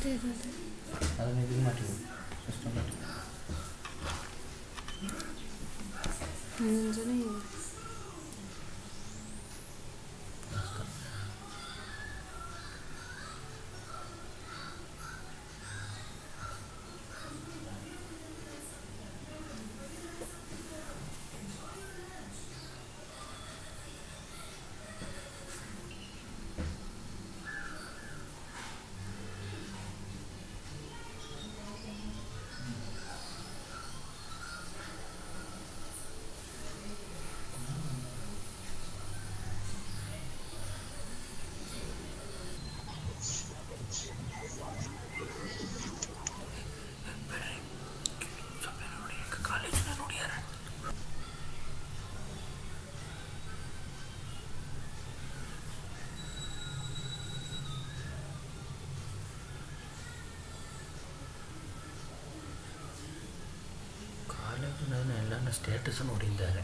ಅದನ್ನು ಇದು ಮಾಡಿ ಸಿಸ್ಟಮ್ ಮಾಡಿ ನನ್ನ ಸ್ಟೇಟಸ್ ನೋಡಿದ್ದಾರೆ.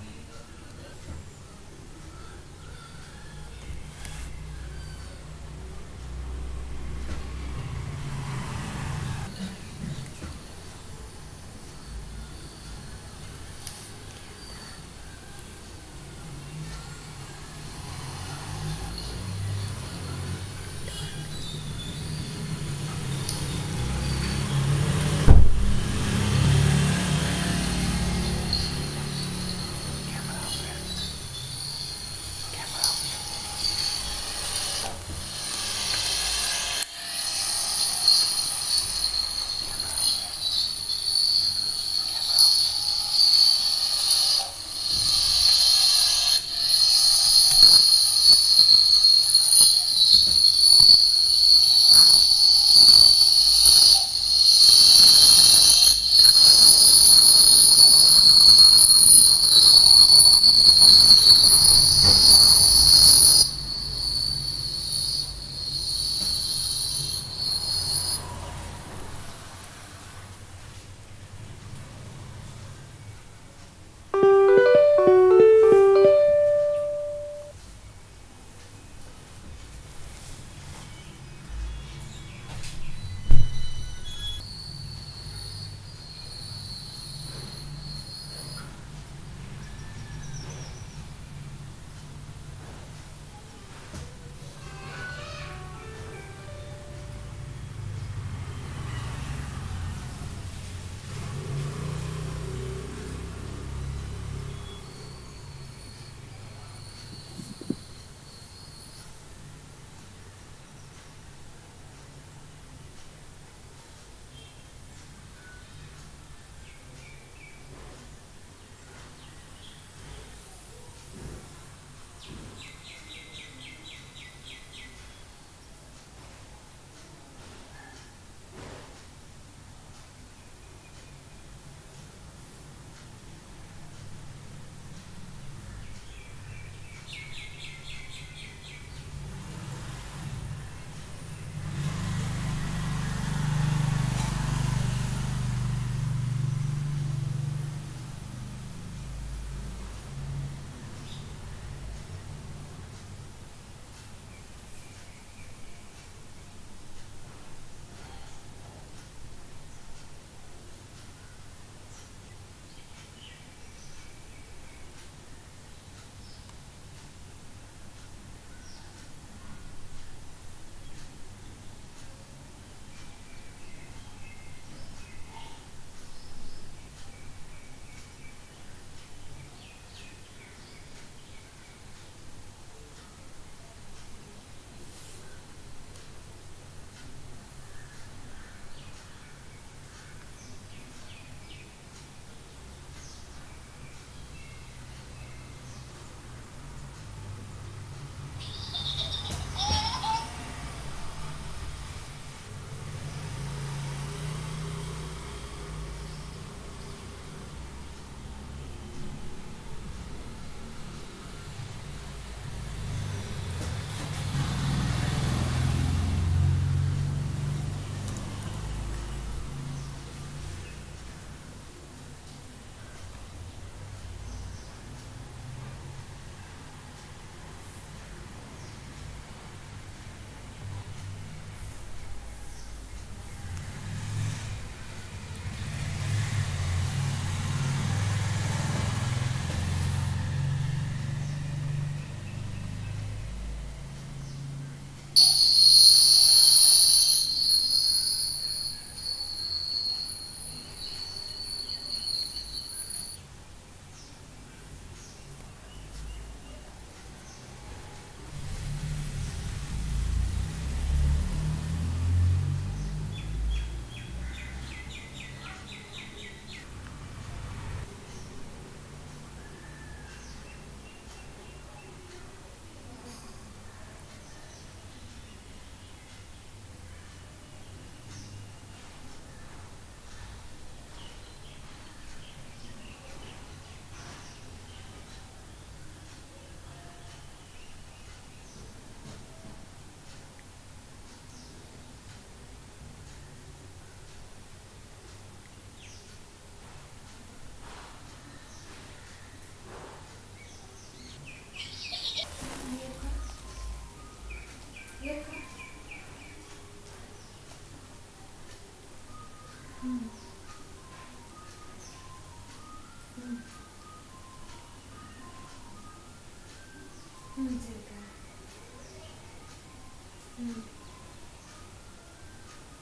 சரிக்கா.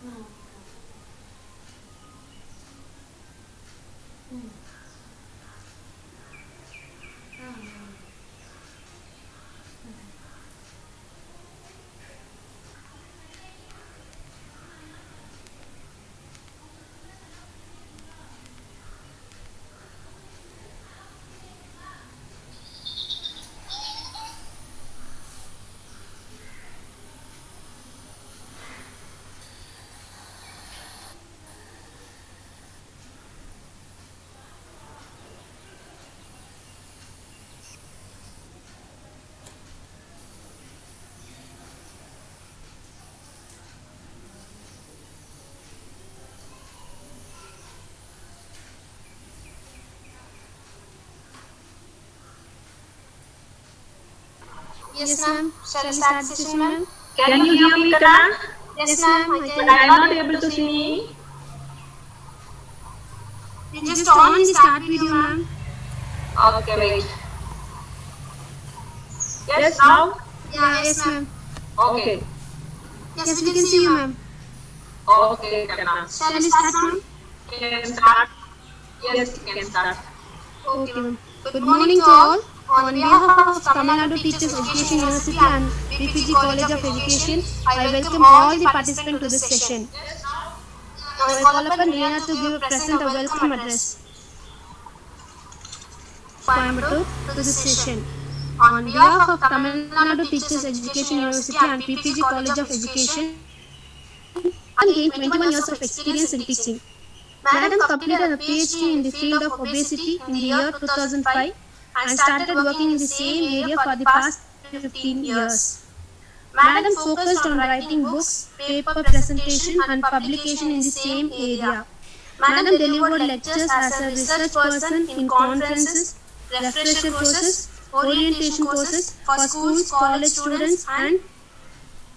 ஆ ம் ஆ Yes, ma'am. Shall we start the session, ma'am? Can you hear me, Karan? Yes, ma'am. I But can. I am not able to see me. You just on in the start video, ma'am. Okay, wait. Yes, now? Yeah, yes, ma'am. Okay. Yes, we can see you, ma'am. Okay, Karan. Shall we start, ma'am? Can start. Yes, you can start. Okay, ma'am. Good morning to all. On behalf of Tamil Nadu Teachers Education University and BPG College of Education, I welcome all the participants to this session. Now I call upon Neena to give a present a welcome address. Coimbatore to this session. On behalf of Tamil Nadu Teachers Education University and PPG College of Education, I gained 21 years of experience in teaching. Madam completed a PhD in the field of obesity in the year 2005 and started working in the same area for the past 15 years. Madam focused on writing books, paper presentation and publication in the same area. Madam delivered lectures as a research person in conferences, refresher courses, orientation courses for schools, college students and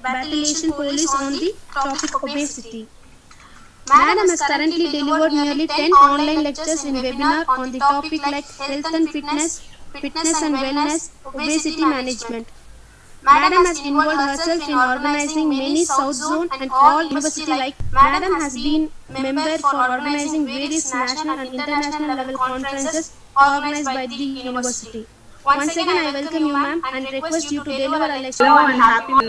battalion police on the topic obesity. Madam has currently delivered nearly 10 online lectures in webinar on the topic like health and fitness, fitness and wellness, obesity management. Madam has involved herself in organizing many South Zone and all university like Madam has been member for organizing various national and international level conferences organized by the university. Once again, I welcome you, ma'am, and request you to deliver a lecture. Hello and happy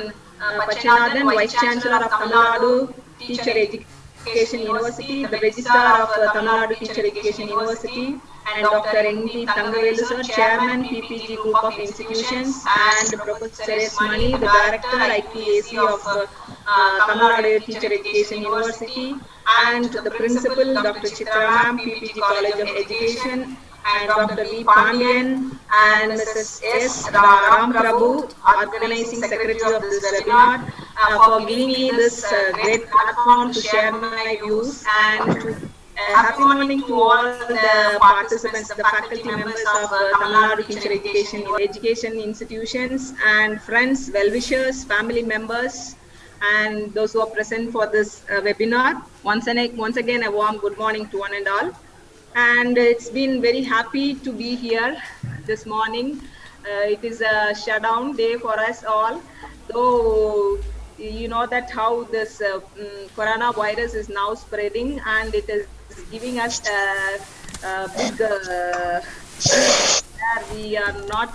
Pachanathan, Vice Chancellor of Tamil Nadu Teacher Education University, the Registrar of Tamil Nadu Teacher Education University, and Dr. N.D. Thangavelu sir, Chairman PPG Group of Institutions, and Professor S. Mani, the Director IPAC of Tamil Nadu Teacher Education University, and the Principal Dr. Chitra Ma'am, PPG College of Education, and Dr. V. Pandian and Mrs. S. Ram Prabhu, organizing secretary of this webinar, for giving me this great platform to share my views, and to happy morning to all the participants, the faculty members of Tamil Nadu Teacher Education institutions, and friends, well-wishers, family members, and those who are present for this webinar. Once again, a warm good morning to one and all. And it's been very happy to be here this morning. It is a shutdown day for us all, though you know that how this coronavirus is now spreading, and it is giving us a big we are not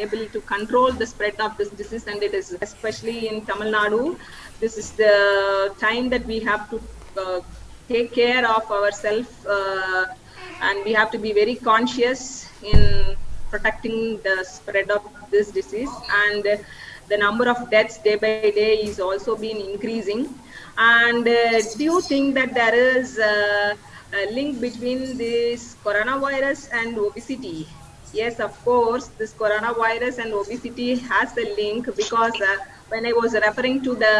able to control the spread of this disease, and it is especially in Tamil Nadu. This is the time that we have to take care of ourselves, and we have to be very conscious in protecting the spread of this disease. And the number of deaths day by day is also been increasing. And do you think that there is a link between this coronavirus and obesity? Yes, of course, this coronavirus and obesity has a link, because when I was referring to the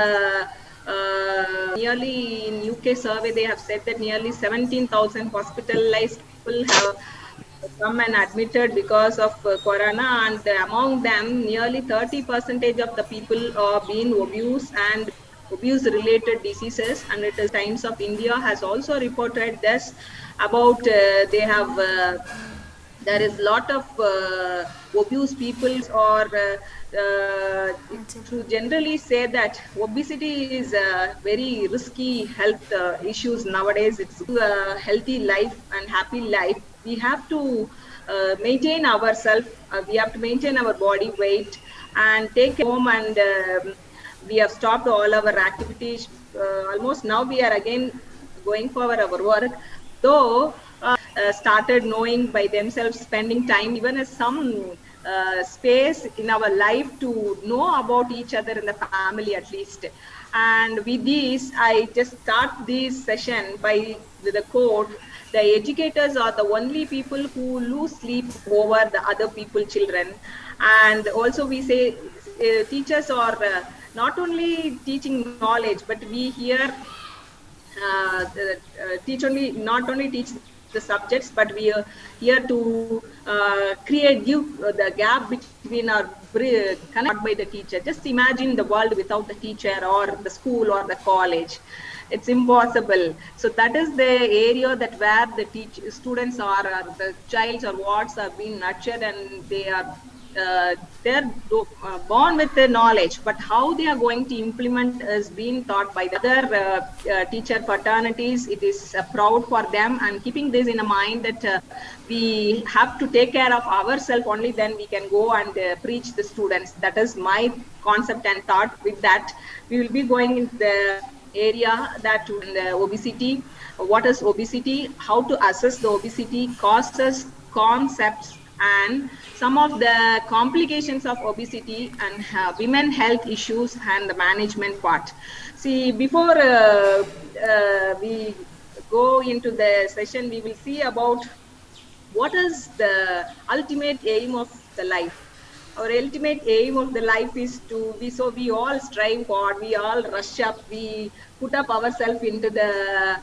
nearly in UK survey, they have said that nearly 17,000 hospitalized people have come and admitted because of corona, and among them nearly 30% of the people are being obese, and obese related diseases, and it is Times of India has also reported this about they have there is lot of obese peoples, or to generally say that obesity is a very risky health issues nowadays. It's a healthy life and happy life. We have to maintain ourselves. We have to maintain our body weight and take home, and we have stopped all our activities. Almost now we are again going for our work, though started knowing by themselves, spending time, even as some space in our life to know about each other in the family at least. And with this, I just start this session by the quote: the educators are the only people who lose sleep over the other people children. And also we say teachers are not only teaching knowledge, but we here not only teach the subjects, but we are here to give the gap between our connected by the teacher. Just imagine the world without the teacher or the school or the college. It's impossible. So that is the area that where the students are, or the childs or wards are being nurtured, and they are they're born with the knowledge, but how they are going to implement is being taught by the other teacher fraternities. It is proud for them, and keeping this in mind that we have to take care of ourselves only, then we can go and preach the students. That is my concept and thought. With that, we will be going in the area that in the obesity. What is obesity? How to assess the obesity, causes, concepts, and some of the complications of obesity, and women health issues and the management part. See, before we go into the session, we will see about what is the ultimate aim of the life. Our ultimate aim of the life is to be, so we all strive for, we all rush up, we put up ourselves into the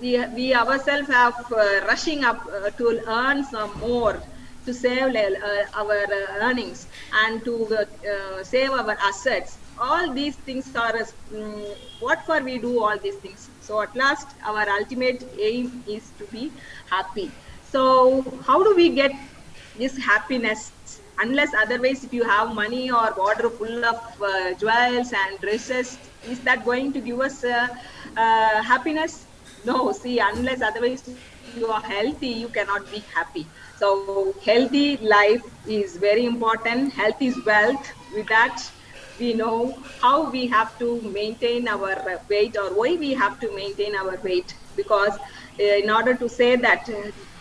we ourselves have rushing up to earn some more, to save our earnings, and to save our assets. All these things are what for we do all these things. So at last our ultimate aim is to be happy. So how do we get this happiness? Unless otherwise, if you have money or wardrobe full of jewels and dresses, is that going to give us happiness? No. See, unless otherwise you are healthy, you cannot be happy. So healthy life is very important. Health is wealth. With that, we know how we have to maintain our weight, or why we have to maintain our weight. Because in order to say that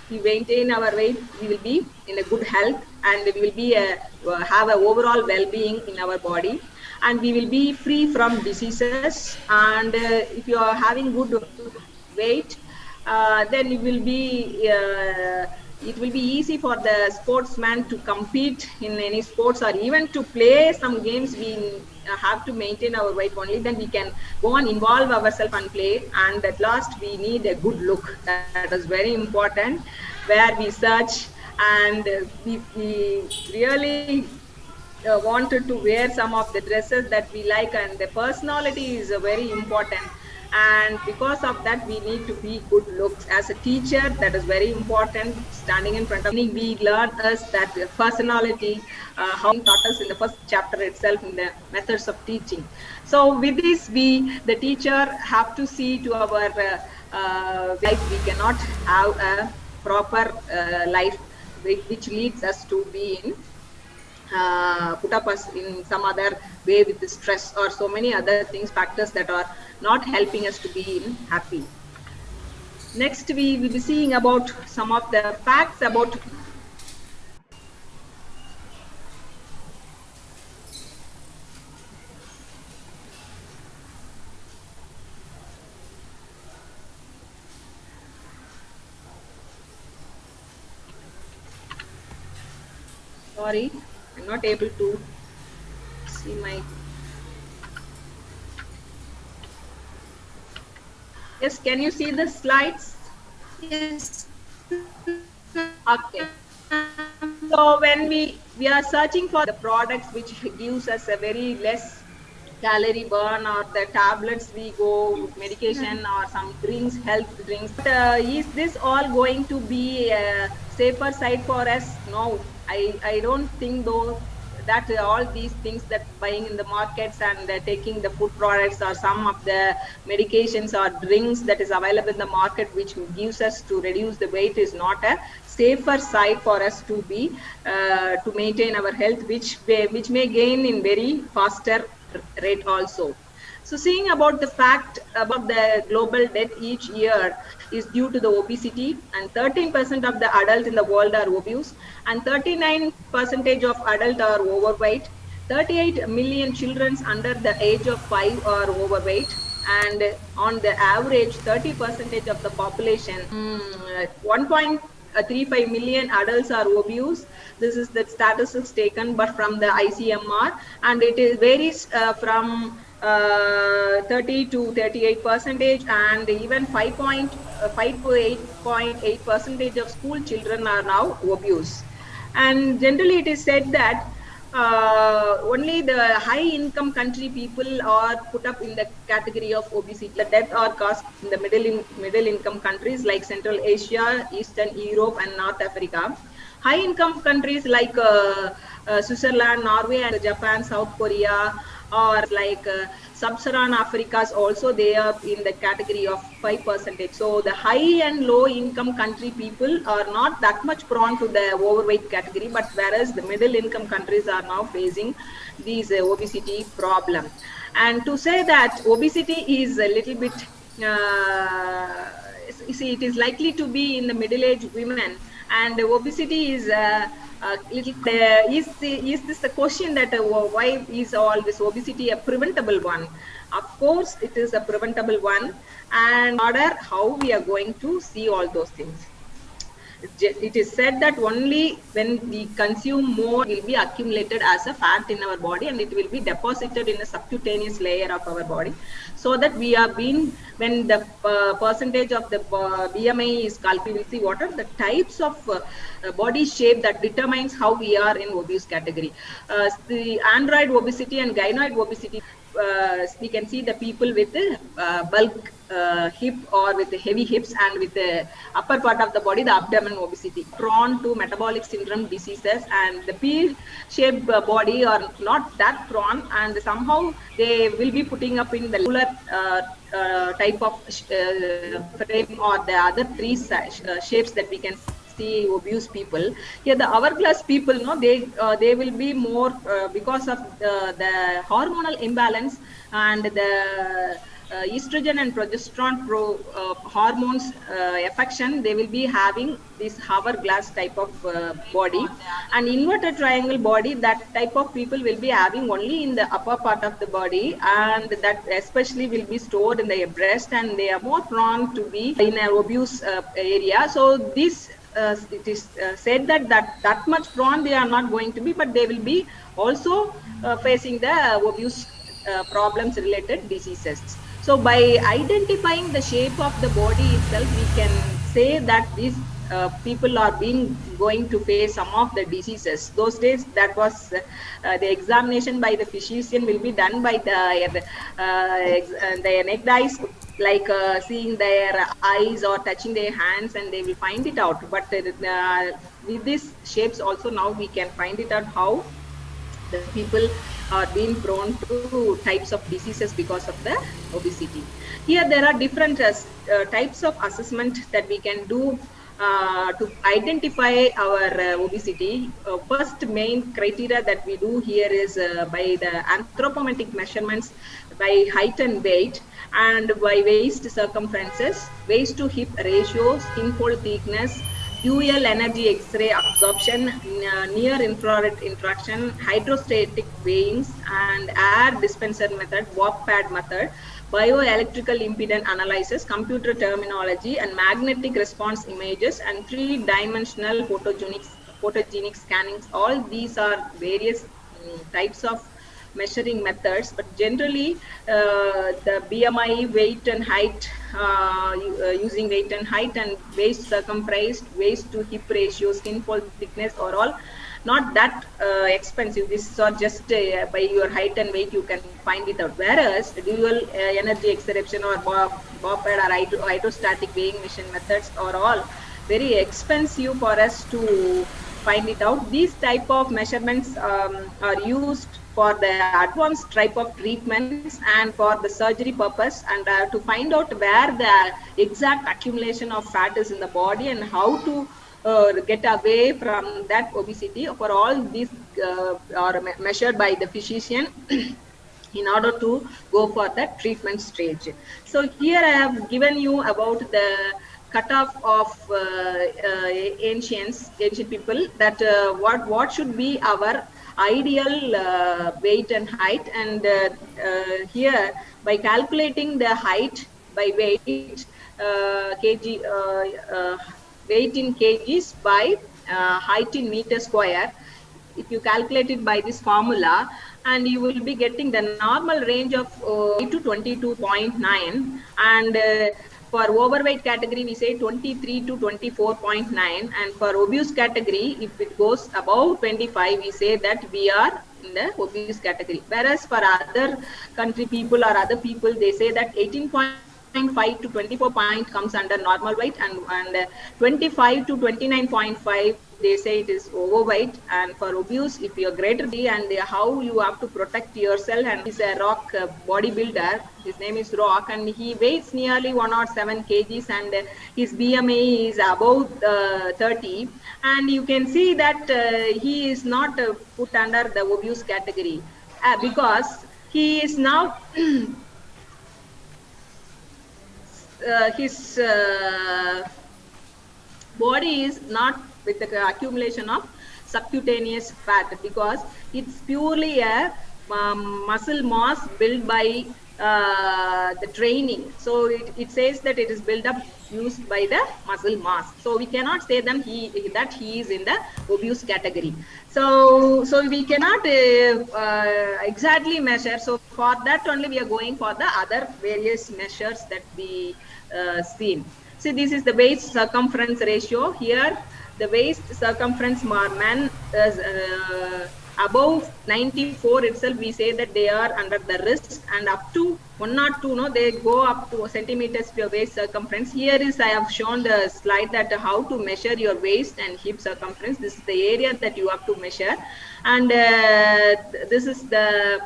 we maintain our weight, we will be in a good health, and we will be have an overall well-being in our body, and we will be free from diseases. And if you are having good weight, then it will be easy for the sportsman to compete in any sports, or even to play some games. We have to maintain our weight only, then we can go and involve ourselves and play. And at last, we need a good look. That is very important, where we search, and we really wanted to wear some of the dresses that we like, and the personality is very important. And because of that, we need to be good looks. As a teacher, that is very important. Standing in front of me, we learn us that personality, how taught us in the first chapter itself in the methods of teaching. So with this, the teacher have to see to our life. We cannot have a proper life which leads us to be in put up us in some other way with the stress or so many other things, factors that are not helping us to be happy. Next, we will be seeing about some of the facts about sorry, I'm not able to see my. Yes, can you see the slides? Yes. Okay. So when we are searching for the products which gives us a very less calorie burn, or the tablets we go with medication, or some drinks, health drinks, but, is this all going to be a safer side for us? No, I don't think though that all these things that buying in the markets and taking the food products or some of the medications or drinks that is available in the market which gives us to reduce the weight is not a safer side for us to be to maintain our health, which may gain in very faster rate also. So seeing about the fact about the global death each year is due to the obesity, and 13% of the adults in the world are obese, and 39% of adults are overweight. 38 million children under the age of 5 are overweight, and on the average 30% of the population, 1.35 million adults are obese. This is the statistics taken but from the ICMR, and it is varies from 30 to 38%, and even 5 to 8.8% of school children are now obese. And generally it is said that only the high income country people are put up in the category of obesity. The death are caused in the middle income countries like Central Asia, Eastern Europe and North Africa. High income countries like Switzerland, Norway and Japan, South Korea, or like Sub-Saharan Africa also, they are in the category of 5%. So the high and low income country people are not that much prone to the overweight category, but whereas the middle income countries are now facing these obesity problem. And to say that obesity is a little bit, see, it is likely to be in the middle-aged women, and obesity is is this a question that why is all this obesity a preventable one? Of course it is a preventable one, and order how we are going to see all those things. It is said that only when we consume more will be accumulated as a fat in our body, and it will be deposited in a subcutaneous layer of our body, so that we are being, when the percentage of the BMI is calculated, what are the types of body shape that determines how we are in obese category. The android obesity and gynoid obesity, we can see the people with bulk hip or with the heavy hips, and with the upper part of the body, the abdomen obesity, prone to metabolic syndrome diseases, and the pear-shaped body are not that prone, and somehow they will be putting up in the cooler type of frame, or the other three shapes that we can see obese people. Here the hourglass people, they will be more because of the hormonal imbalance and the estrogen and progesterone hormones affection, they will be having this hourglass type of body. And inverted triangle body, that type of people will be having only in the upper part of the body, and that especially will be stored in the breast, and they are more prone to be in an obese area. So this it is said that much prone they are not going to be, but they will be also facing the obese problems related diseases. So by identifying the shape of the body itself, we can say that these people are going to face some of the diseases. Those days, that was the examination by the physician will be done by the naked eyes, like seeing their eyes or touching their hands, and they will find it out. But with these shapes also, now we can find it out how the people are being prone to types of diseases because of the obesity. Here there are different types of assessment that we can do to identify our obesity. First main criteria that we do here is by the anthropometric measurements by height and weight, and by waist circumferences, waist to hip ratio, skin fold thickness, dual energy X-ray absorption, near infrared interaction, hydrostatic weighings, and air dispenser method, walk pad method, bioelectrical impedance analysis, computer terminology, and magnetic response images, and three-dimensional photogenic scanning. All these are various types of measuring methods, but generally the BMI, weight and height, using weight and height, and waist circumference, waist to hip ratio, skin fold thickness are all not that expensive. These are just by your height and weight you can find it out. Whereas dual energy excitation or BOPED or hydrostatic weighing machine methods are all very expensive for us to find it out. These type of measurements are used for the advanced type of treatments and for the surgery purpose, and to find out where the exact accumulation of fat is in the body and how to get away from that obesity. For all these are measured by the physician in order to go for the treatment stage. So here I have given you about the cutoff of ancient people, that what should be our ideal weight and height. And here, by calculating the height by weight, weight in kgs by height in meter square, if you calculate it by this formula, and you will be getting the normal range of to 22.9, and for overweight category we say 23 to 24.9, and for obese category, if it goes above 25, we say that we are in the obese category. Whereas for other country people or other people, they say that 18.5 to 24 point comes under normal weight, and 25 to 29.5 they say it is overweight. And for obese, if you are greater than, and how you have to protect yourself. And he's a rock bodybuilder, his name is Rock, and he weighs nearly 107 kgs, and his BMI is above 30, and you can see that he is not put under the obese category because he is now his body is not with the accumulation of subcutaneous fat, because it's purely a muscle mass built by the training. So it says that it is built up used by the muscle mass. So we cannot say that he is in the obese category. So we cannot exactly measure. So for that only we are going for the other various measures that we seen. See, this is the waist circumference ratio. Here the waist circumference man is above 94 itself, we say that they are under the risk, and up to 102, no, they go up to centimeters to your waist circumference. Here is, I have shown the slide that how to measure your waist and hip circumference. This is the area that you have to measure, and this is the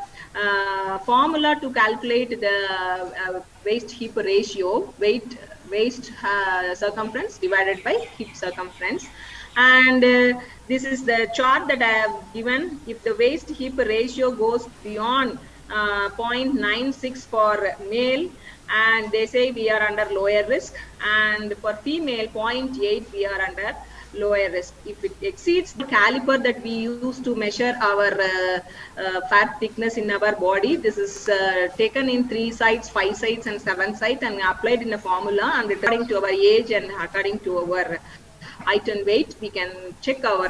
formula to calculate the waist hip ratio, waist circumference divided by hip circumference. And this is the chart that I have given. If the waist hip ratio goes beyond 0.96 for male, and they say we are under lower risk, and for female 0.8 we are under lower risk. If it exceeds the caliper that we use to measure our fat thickness in our body, this is taken in 3 sites, 5 sites and 7 sites, and applied in a formula, and according to our age and according to our height and weight, we can check our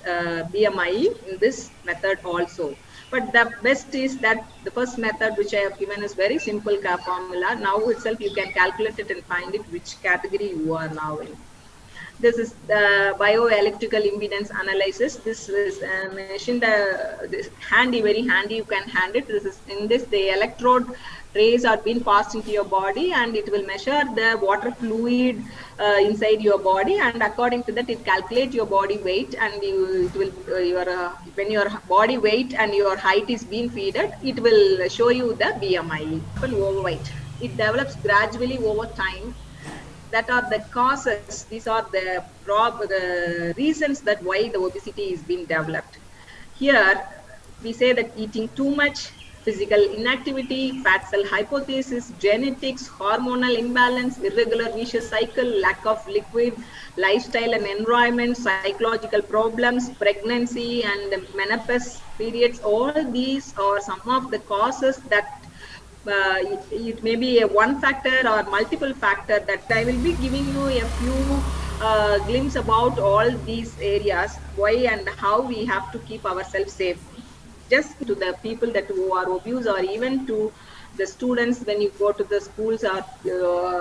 BMI in this method also. But the best is that the first method which I have given is very simple formula. Now itself you can calculate it and find it which category you are now in. This is the bioelectrical impedance analysis. This is a machine, this handy, very handy. You can hand it. This is in this the electrode rays are being passed into your body, and it will measure the water fluid inside your body, and according to that it calculates your body weight, and it will when your body weight and your height is being feeded, it will show you the BMI. Overweight, it develops gradually over time. That are the causes. These are the reasons that why the obesity is being developed. Here we say that eating too much, physical inactivity, fat cell hypothesis, genetics, hormonal imbalance, irregular vicious cycle, lack of liquid, lifestyle and environment, psychological problems, pregnancy and menopause periods, all these are some of the causes that it may be a one factor or multiple factor. That I will be giving you a few glimpse about all these areas, why and how we have to keep ourselves safe. Just to the people that who are obese, or even to the students, when you go to the schools or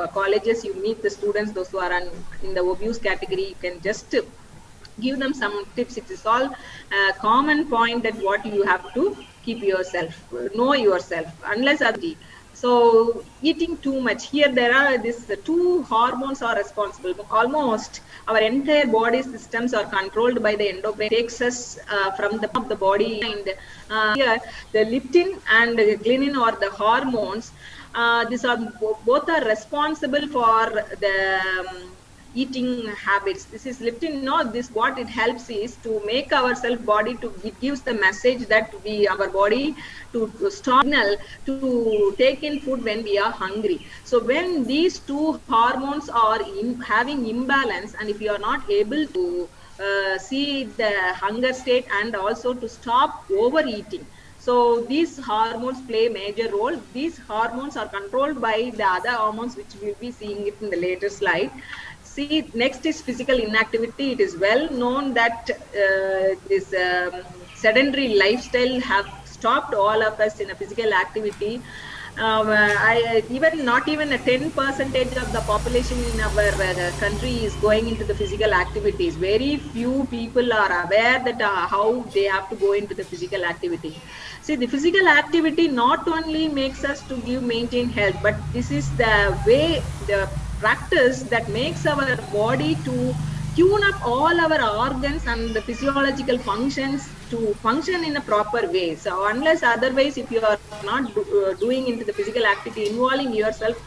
colleges, you meet the students, those who are in the obese category, you can just give them some tips. It is all common point that what you have to keep yourself, know yourself, unless so eating too much. Here there are these two hormones are responsible. Almost our entire body systems are controlled by the endocrine. Takes us from the body. And here the leptin and the ghrelin are the hormones. These are both are responsible for the eating habits. This is leptin. No, this what it helps is to make ourselves body to, it gives the message that our body to signal to take in food when we are hungry. So when these two hormones are having imbalance, and if you are not able to see the hunger state and also to stop overeating, so these hormones play a major role. These hormones are controlled by the other hormones, which we'll be seeing it in the later slide. See, next is physical inactivity. It is well known that this sedentary lifestyle have stopped all of us in a physical activity. Not even a 10% of the population in our country is going into the physical activities. Very few people are aware that how they have to go into the physical activity. See, the physical activity not only makes us to maintain health, but this is the way, the practice that makes our body to tune up all our organs and the physiological functions to function in a proper way. So unless otherwise, if you are not doing into the physical activity, involving yourself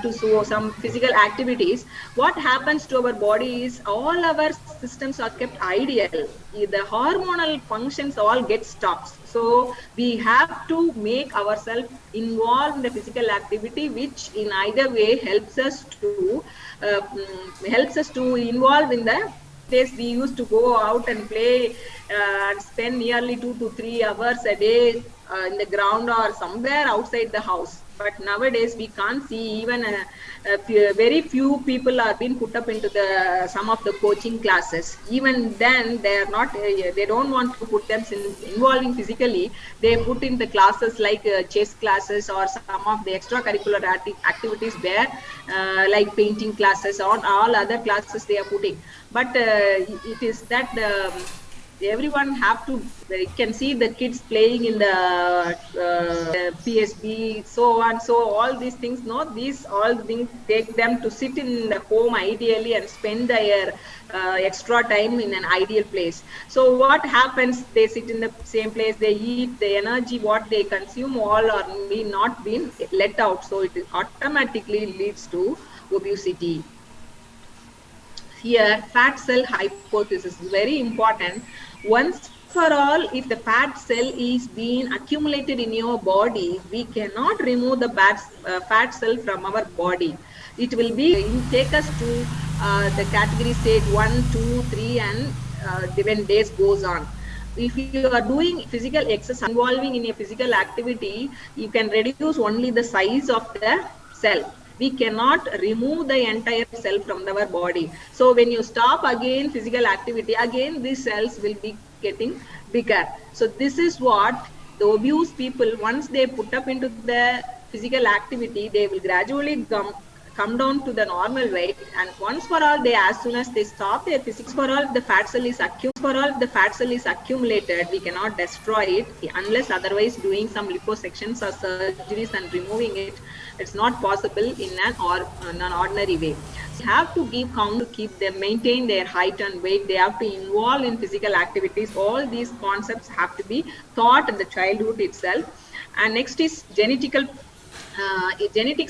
to some physical activities, what happens to our body is all our systems are kept ideal. The hormonal functions all get stopped. So we have to make ourselves involved in the physical activity, which in either way helps us to involve in the days we used to go out and play and spend nearly 2 to 3 hours a day in the ground or somewhere outside the house. But nowadays we can't see even very few people are being put up into some of the coaching classes. Even then they are not, they don't want to put them involving physically. They put in the classes like chess classes or some of the extracurricular activities there, like painting classes or all other classes they are putting. But it is that everyone have to, you can see the kids playing in the PSB, so on. So all these things, these all things take them to sit in the home ideally and spend their extra time in an ideal place. So what happens, they sit in the same place, they eat, the energy what they consume all are not being let out. So it automatically leads to obesity. Here, fat cell hypothesis is very important. Once for all, if the fat cell is being accumulated in your body, we cannot remove the fat cell from our body. It will take us to the category stage 1, 2, 3, and when days goes on. If you are doing physical exercise, involving in a physical activity, you can reduce only the size of the cell. We cannot remove the entire cell from our body. So when you stop again physical activity, again these cells will be getting bigger. So this is what the obese people, once they put up into the physical activity, they will gradually come down to the normal weight, and once for all, as soon as they stop their physics, for all the fat cell is accumulated, we cannot destroy it unless otherwise doing some liposections or surgeries and removing it. It's not possible in an ordinary way. So you have to give count to keep them, maintain their height and weight. They have to involve in physical activities. All these concepts have to be taught in the childhood itself. And next is genetics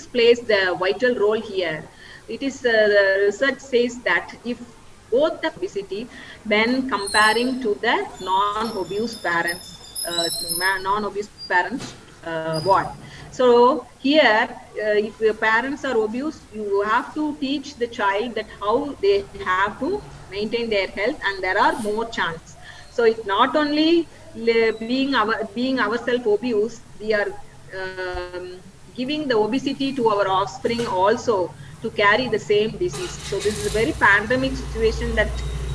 plays the vital role here. It is the research says that if both the obesity when comparing to the non-obese parents, what? So here, if your parents are obese, you have to teach the child that how they have to maintain their health, and there are more chances. So it's not only being ourselves obese, we are giving the obesity to our offspring also to carry the same disease. So this is a very pandemic situation that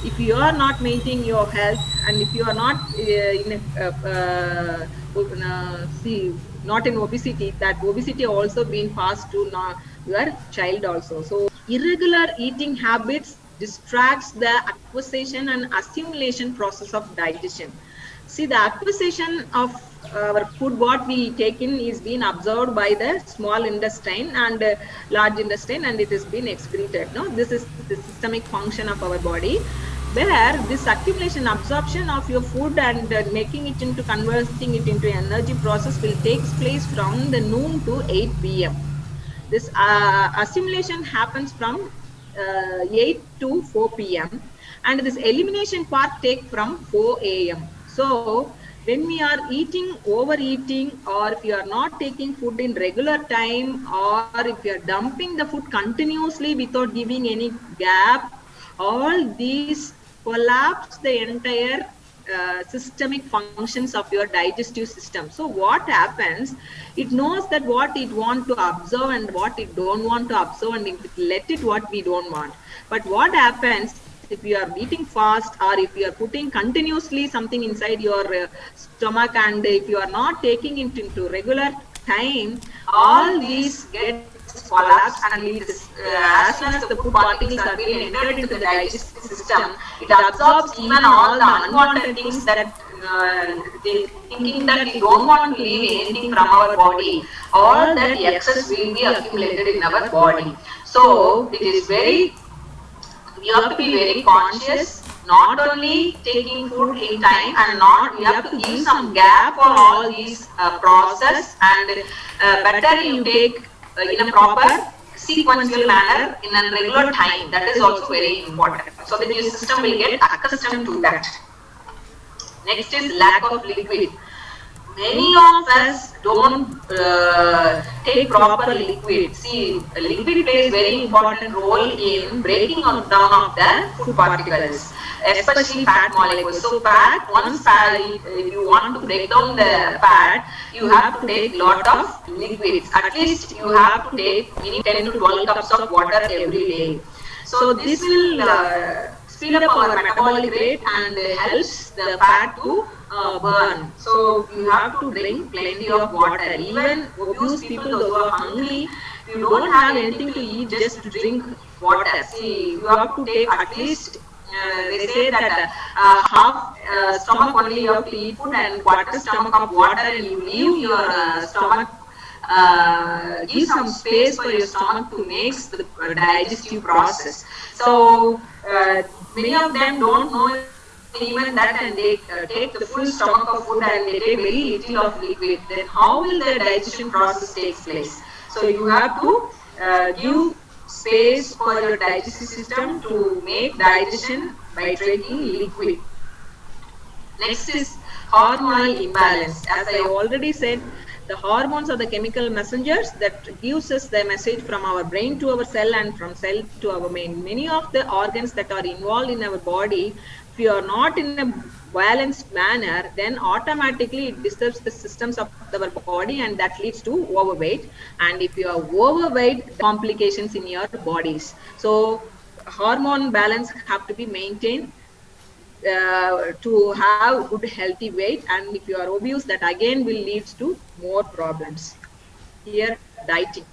if you are not maintaining your health, and if you are not not in obesity, that obesity also being passed to your child also. So irregular eating habits distracts the acquisition and assimilation process of digestion. See, the acquisition of our food, what we take in, is being absorbed by the small intestine and large intestine, and it is being excreted. No, this is the systemic function of our body, where this accumulation, absorption of your food and making it into, converting it into energy process will take place from the noon to 8 p.m. This assimilation happens from 8 to 4 p.m. and this elimination part take from 4 a.m. So when we are eating, overeating, or if you are not taking food in regular time, or if you are dumping the food continuously without giving any gap, all these collapse the entire systemic functions of your digestive system. So what happens, it knows that what it want to absorb and what it don't want to absorb, and it let it what we don't want. But what happens if you are eating fast, or if you are putting continuously something inside your stomach, and if you are not taking it into regular time, all these get collapse, and it is, as soon as the food particles are being entered into the digestive system, it absorbs even all the unwanted things that they thinking that we don't want to leave anything from our body. All that excess will be accumulated in our body. So it is very, we have to be very conscious, not only taking food in time, and not, we have to give some gap for all these process, and better you take in a proper sequential manner in a regular time. That is also very important, so that your system will get accustomed to that. Next is lack of liquid. Many of us don't take proper liquid. See, liquid plays very important role in breaking down of the food particles, especially fat molecules. So fat, once fat, if you want to break down the fat, you have to take lot of liquids. At least you have to take minimum 10 to 12 cups of water every day. So this will speed up our metabolic rate and helps the fat to burn. So you have to drink plenty of water. Even obese people, those who are hungry, you don't have anything to eat, just drink water. See, you have to take at least, they say that half stomach only you have to eat food, and quarter stomach of water, and you leave your stomach, give some space for your stomach to make the digestive process. So many of them don't know even that, and they take the full stomach of food and they take very little of liquid. Then how will the digestion process take place? So you have to give space for your digestive system to make digestion by drinking liquid. Next is hormonal imbalance. As I already said, the hormones are the chemical messengers that gives us the message from our brain to our cell, and from cell to our brain. Many of the organs that are involved in our body, if you are not in a balanced manner, then automatically it disturbs the systems of our body, and that leads to overweight. And if you are overweight, complications in your bodies. So hormone balance have to be maintained to have good healthy weight, and if you are obese, that again will lead to more problems. Here, dieting.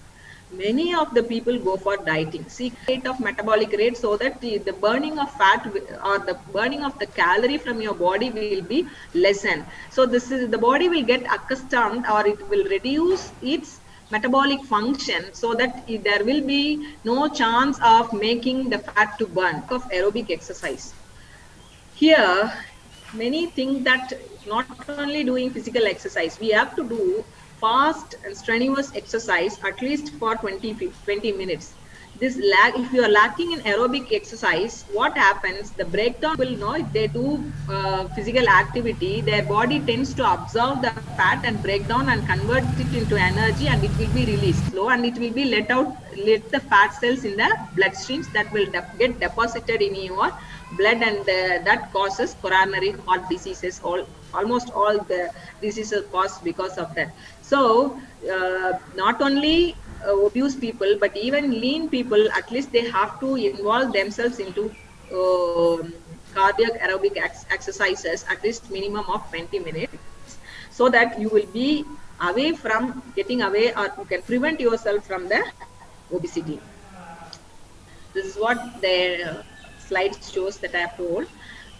Many of the people go for dieting. See, rate of metabolic rate, so that the burning of fat or the burning of the calorie from your body will be lessened. So this is, the body will get accustomed, or it will reduce its metabolic function, so that there will be no chance of making the fat to burn of aerobic exercise. Here, many think that not only doing physical exercise, we have to do fast and strenuous exercise at least for 20 minutes. This if you are lacking in aerobic exercise, what happens? The breakdown will know, if they do physical activity, their body tends to absorb the fat and break down and convert it into energy, and it will be released slow, and it will be let the fat cells in the bloodstreams that will get deposited in your blood, and that causes coronary heart diseases. Almost all the diseases caused because of that. So not only obese people, but even lean people, at least they have to involve themselves into cardiac aerobic exercises at least minimum of 20 minutes, so that you will be away from getting away, or you can prevent yourself from the obesity. This is what they slide shows that I have told.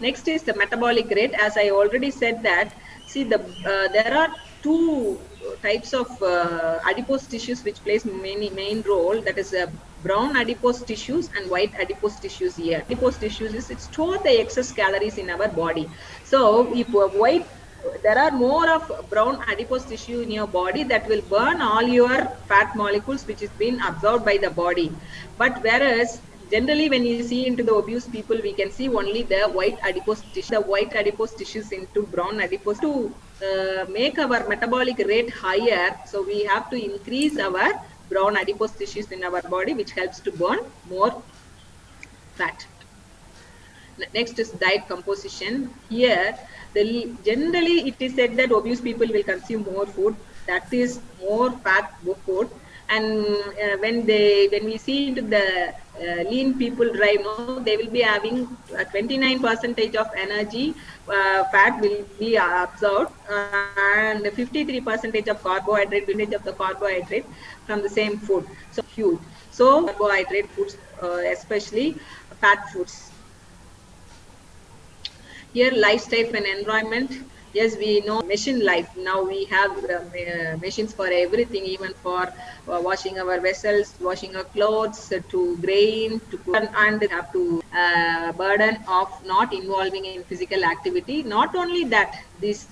Next is the metabolic rate. As I already said that, see there are two types of adipose tissues which plays main role. That is brown adipose tissues and white adipose tissues here. Adipose tissues is it store the excess calories in our body. So if there are more of brown adipose tissue in your body that will burn all your fat molecules which is been absorbed by the body. But whereas generally when you see into the obese people, we can see only the white adipose tissue, the white adipose tissues into brown adipose. To make our metabolic rate higher, so we have to increase our brown adipose tissues in our body, which helps to burn more fat. Next is diet composition. Here, generally it is said that obese people will consume more food, that is more fat food. And when we see into the lean people drive, they will be having 29% of energy fat will be absorbed, and 53% of carbohydrate, percentage of the carbohydrate from the same food. So huge. So carbohydrate foods, especially fat foods. Here, lifestyle and environment. Yes, we know machine life. Now we have machines for everything, even for washing our vessels, washing our clothes, to grain, to cook, and have to burden of not involving in physical activity. Not only that, these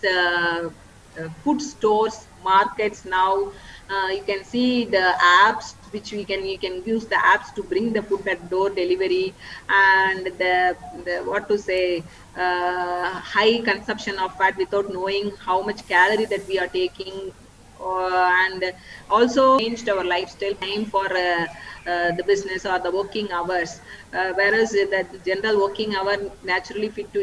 food stores, markets now, you can see the apps which you can use the apps to bring the food at door delivery, and the what to say, high consumption of fat without knowing how much calorie that we are taking, and also changed our lifestyle time for the business or the working hours, whereas the general working hour naturally fit to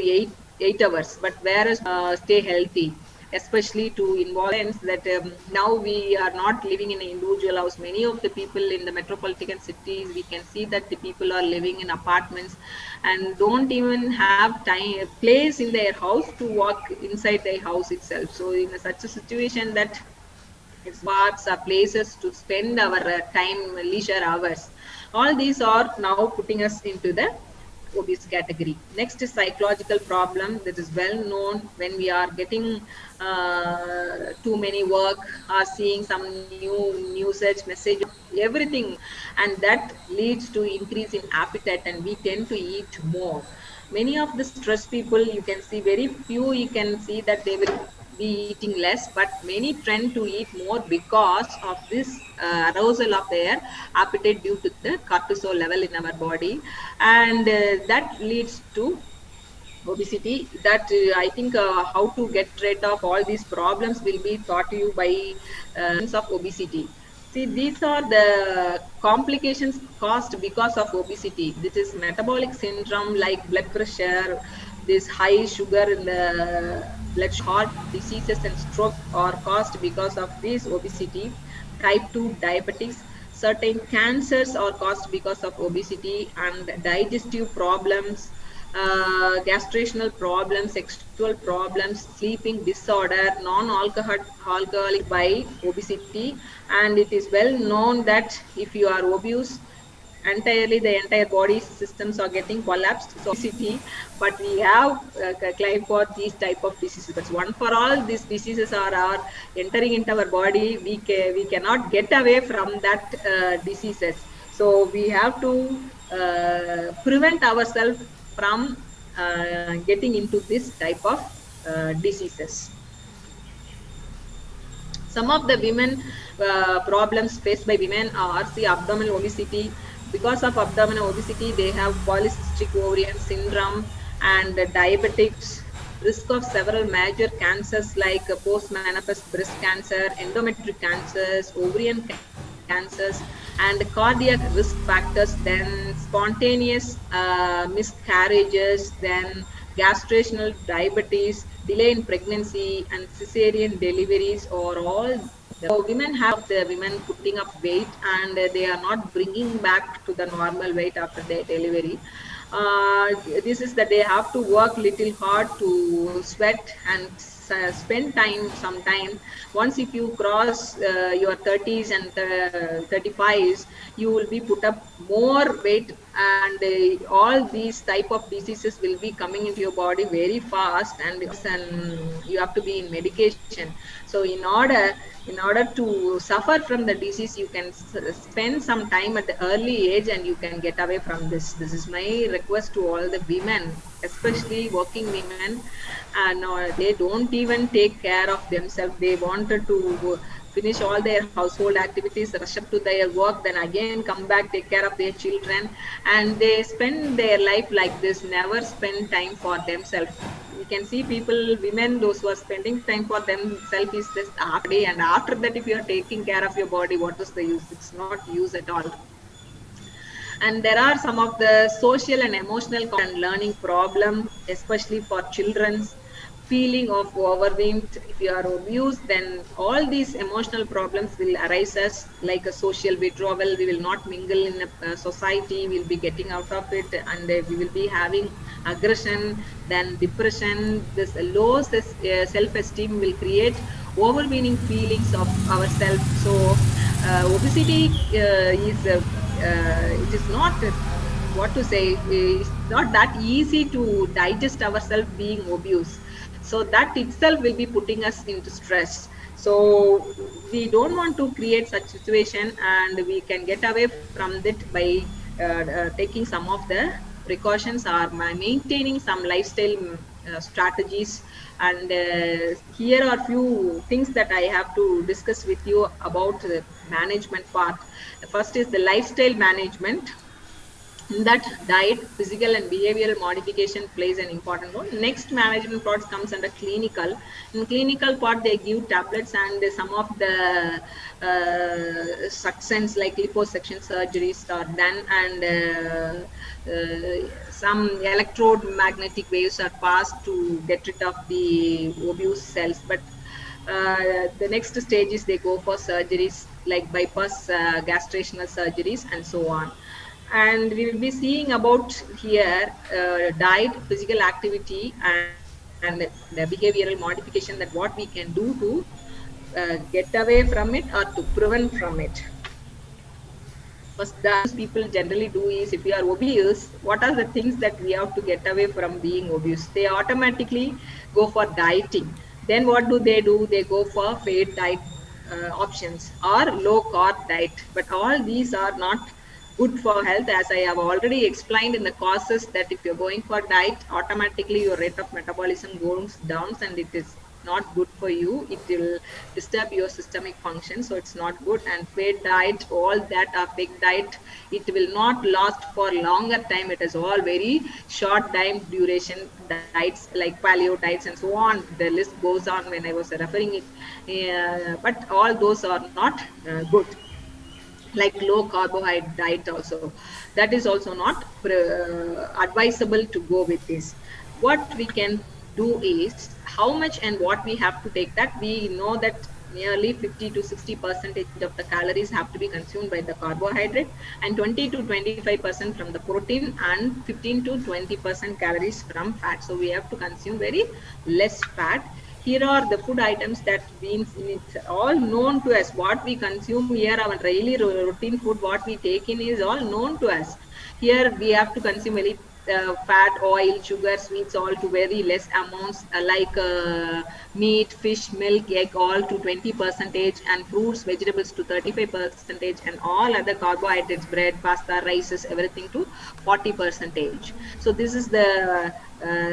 8 hours, but whereas stay healthy, especially to involve that now we are not living in an individual house. Many of the people in the metropolitan cities, we can see that the people are living in apartments and don't even have place in their house to walk inside their house itself. So in such a situation, that it's parks are places to spend our time, leisure hours. All these are now putting us into the obese category. Next is psychological problem. That is well known when we are getting too many work or seeing some new search message, everything, and that leads to increase in appetite, and we tend to eat more. Many of the stress people, you can see very few, you can see that they will be eating less, but many trend to eat more because of this arousal of their appetite due to the cortisol level in our body, and that leads to obesity. That I think how to get rid of all these problems will be taught to you by of obesity. See, these are the complications caused because of obesity. This is metabolic syndrome like blood pressure, this high sugar in the blood, heart diseases and stroke are caused because of this obesity. Type 2 diabetes, certain cancers are caused because of obesity, and digestive problems, gastrational problems, sexual problems, sleeping disorder, non-alcoholic by obesity. And it is well known that if you are obese, entirely the entire body systems are getting collapsed. So obesity, but we have claim for these type of diseases. But one for all, these diseases are entering into our body. We cannot get away from that diseases. So we have to prevent ourselves from getting into this type of diseases. Some of the women problems faced by women are, see, abdominal obesity. Because of abdominal obesity, they have polycystic ovarian syndrome and diabetics, risk of several major cancers like post-menopause breast cancer, endometrial cancers, ovarian cancers, and cardiac risk factors, then spontaneous miscarriages, then gestational diabetes, delay in pregnancy, and cesarean deliveries are all. So women putting up weight, and they are not bringing back to the normal weight after their delivery. This is that they have to work little hard to sweat and spend some time. Once if you cross your 30s and 35s, you will be put up more weight, and all these type of diseases will be coming into your body very fast, and you have to be in medication. So in order to suffer from the disease, you can spend some time at the early age and you can get away from this. This is my request to all the women, especially working women. And they don't even take care of themselves. They wanted to finish all their household activities, rush up to their work, then again come back, take care of their children, and they spend their life like this, never spend time for themselves. We can see people, women, those who are spending time for themselves is just half day, and after that, if you are taking care of your body, what is the use? It's not use at all. And there are some of the social and emotional and learning problem, especially for children's feeling of overwhelmed. If you are abused, then all these emotional problems will arise as like a social withdrawal. We will not mingle in a society, we'll be getting out of it, and we will be having aggression, then depression. This low self-esteem will create overweening feelings of ourselves. So obesity it is not what to say, it's not that easy to digest ourselves being obese. So that itself will be putting us into stress. So we don't want to create such situation, and we can get away from it by taking some of the precautions or maintaining some lifestyle strategies. And here are few things that I have to discuss with you about the management part. First is the lifestyle management. In that, diet, physical and behavioral modification plays an important role. Next management part comes under clinical. In clinical part, they give tablets, and some of the suctions like liposuction surgeries are done, and some electrode magnetic waves are passed to get rid of the obese cells. But the next stage is they go for surgeries like bypass gastrational surgeries and so on. And we will be seeing about here diet, physical activity, and the behavioral modification, that what we can do to get away from it or to prevent from it. First, that people generally do is, if you are obese, what are the things that we have to get away from being obese? They automatically go for dieting. Then what do? They go for fat diet options or low carb diet. But all these are not good for health, as I have already explained in the causes, that if you're going for diet, automatically your rate of metabolism goes down, and it is not good for you. It will disturb your systemic function, so it's not good. And fat diet, all that are fake diet, it will not last for longer time. It is all very short time duration diets like paleo diets and so on. The list goes on when I was referring it, but all those are not good. Like low carbohydrate diet also, that is also not advisable to go with this. What we can do is, how much and what we have to take, that we know that nearly 50 to 60% of the calories have to be consumed by the carbohydrate, and 20 to 25% from the protein, and 15 to 20% calories from fat. So we have to consume very less fat. Here are the food items that it's all known to us. What we consume here, our daily routine food, what we take in is all known to us. Here we have to consume very fat, oil, sugar, sweets, all to very less amounts, like meat, fish, milk, egg, all to 20%, and fruits, vegetables to 35%, and all other carbohydrates, bread, pasta, rices, everything to 40%. So this is the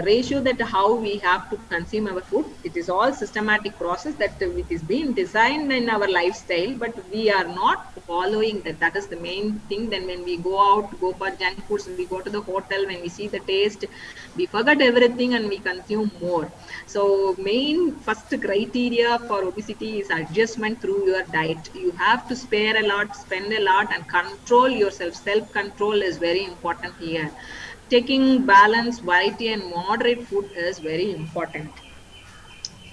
ratio that how we have to consume our food. It is all systematic process that it is being designed in our lifestyle, but we are not following that. That is the main thing. Then when we go out, go for junk foods, we go to the hotel, when we see the taste, we forget everything and we consume more. So main first criteria for obesity is adjustment through your diet. You have to spare a lot, spend a lot, and control yourself. Self-control is very important here. Taking balanced, variety, and moderate food is very important.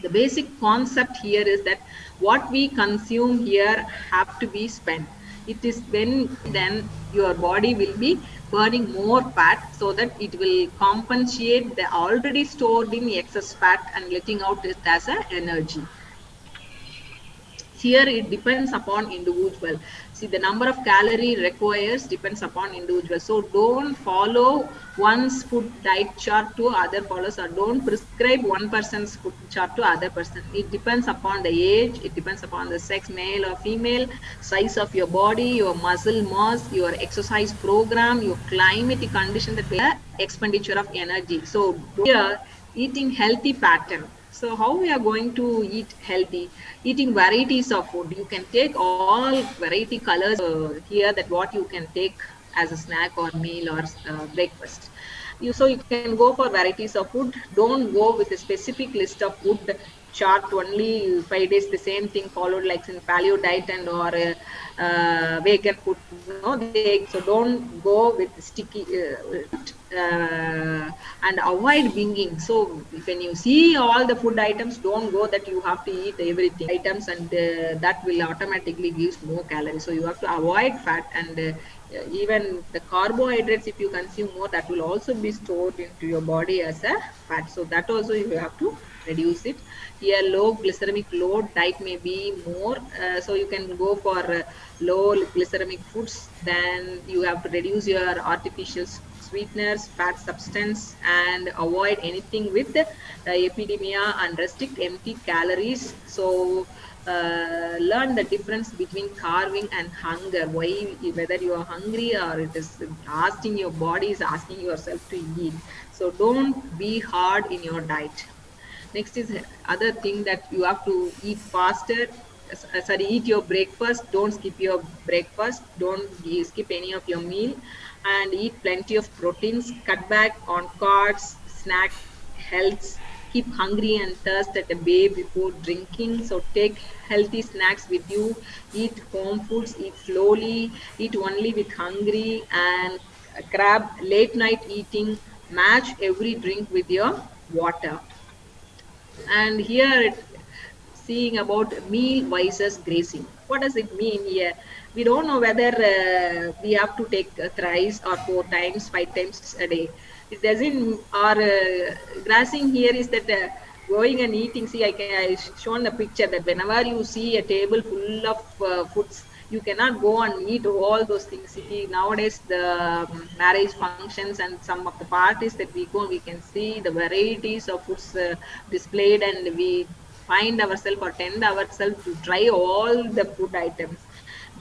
The basic concept here is that what we consume here have to be spent. It is when then your body will be burning more fat, so that it will compensate the already stored in excess fat and letting out it as a energy. Here it depends upon individual. See, the number of calorie requires depends upon individual. So don't follow one's food diet chart to other followers, or don't prescribe one person's food chart to other person. It depends upon the age, it depends upon the sex, male or female, size of your body, your muscle mass, your exercise program, your climatic condition, that will expenditure of energy. So here eating healthy pattern. So how we are going to eat healthy? Eating varieties of food. You can take all variety colors here, that what you can take as a snack or meal or breakfast. So you can go for varieties of food. Don't go with a specific list of food chart only 5 days the same thing followed, like in paleo diet and or vegan food. No, so don't go with sticky and avoid binging. So when you see all the food items, don't go that you have to eat everything items, and that will automatically gives more calories. So you have to avoid fat, and even the carbohydrates, if you consume more, that will also be stored into your body as a fat. So that also you have to reduce it. Here low glycemic load diet may be more, so you can go for low glycemic foods. Then you have to reduce your artificial sweeteners, fat substance, and avoid anything with epidemia, and restrict empty calories. So learn the difference between carving and hunger. Why, whether you are hungry or it is asking, your body is asking yourself to eat. So don't be hard in your diet. Next is other thing, that you have to eat faster. Eat your breakfast. Don't skip your breakfast. Don't skip any of your meal, and eat plenty of proteins. Cut back on carbs, snack health. Keep hungry and thirst at a bay before drinking. So take healthy snacks with you. Eat home foods. Eat slowly. Eat only with hungry, and grab late night eating. Match every drink with your water. And here seeing about meal versus grazing. What does it mean here? We don't know whether we have to take thrice or 4 times, 5 times a day. It doesn't, or grazing here is that going and eating. See, I shown the picture that whenever you see a table full of foods, you cannot go and eat all those things. See, nowadays the marriage functions and some of the parties that we go, we can see the varieties of foods displayed, and we find ourselves or tend ourselves to try all the food items.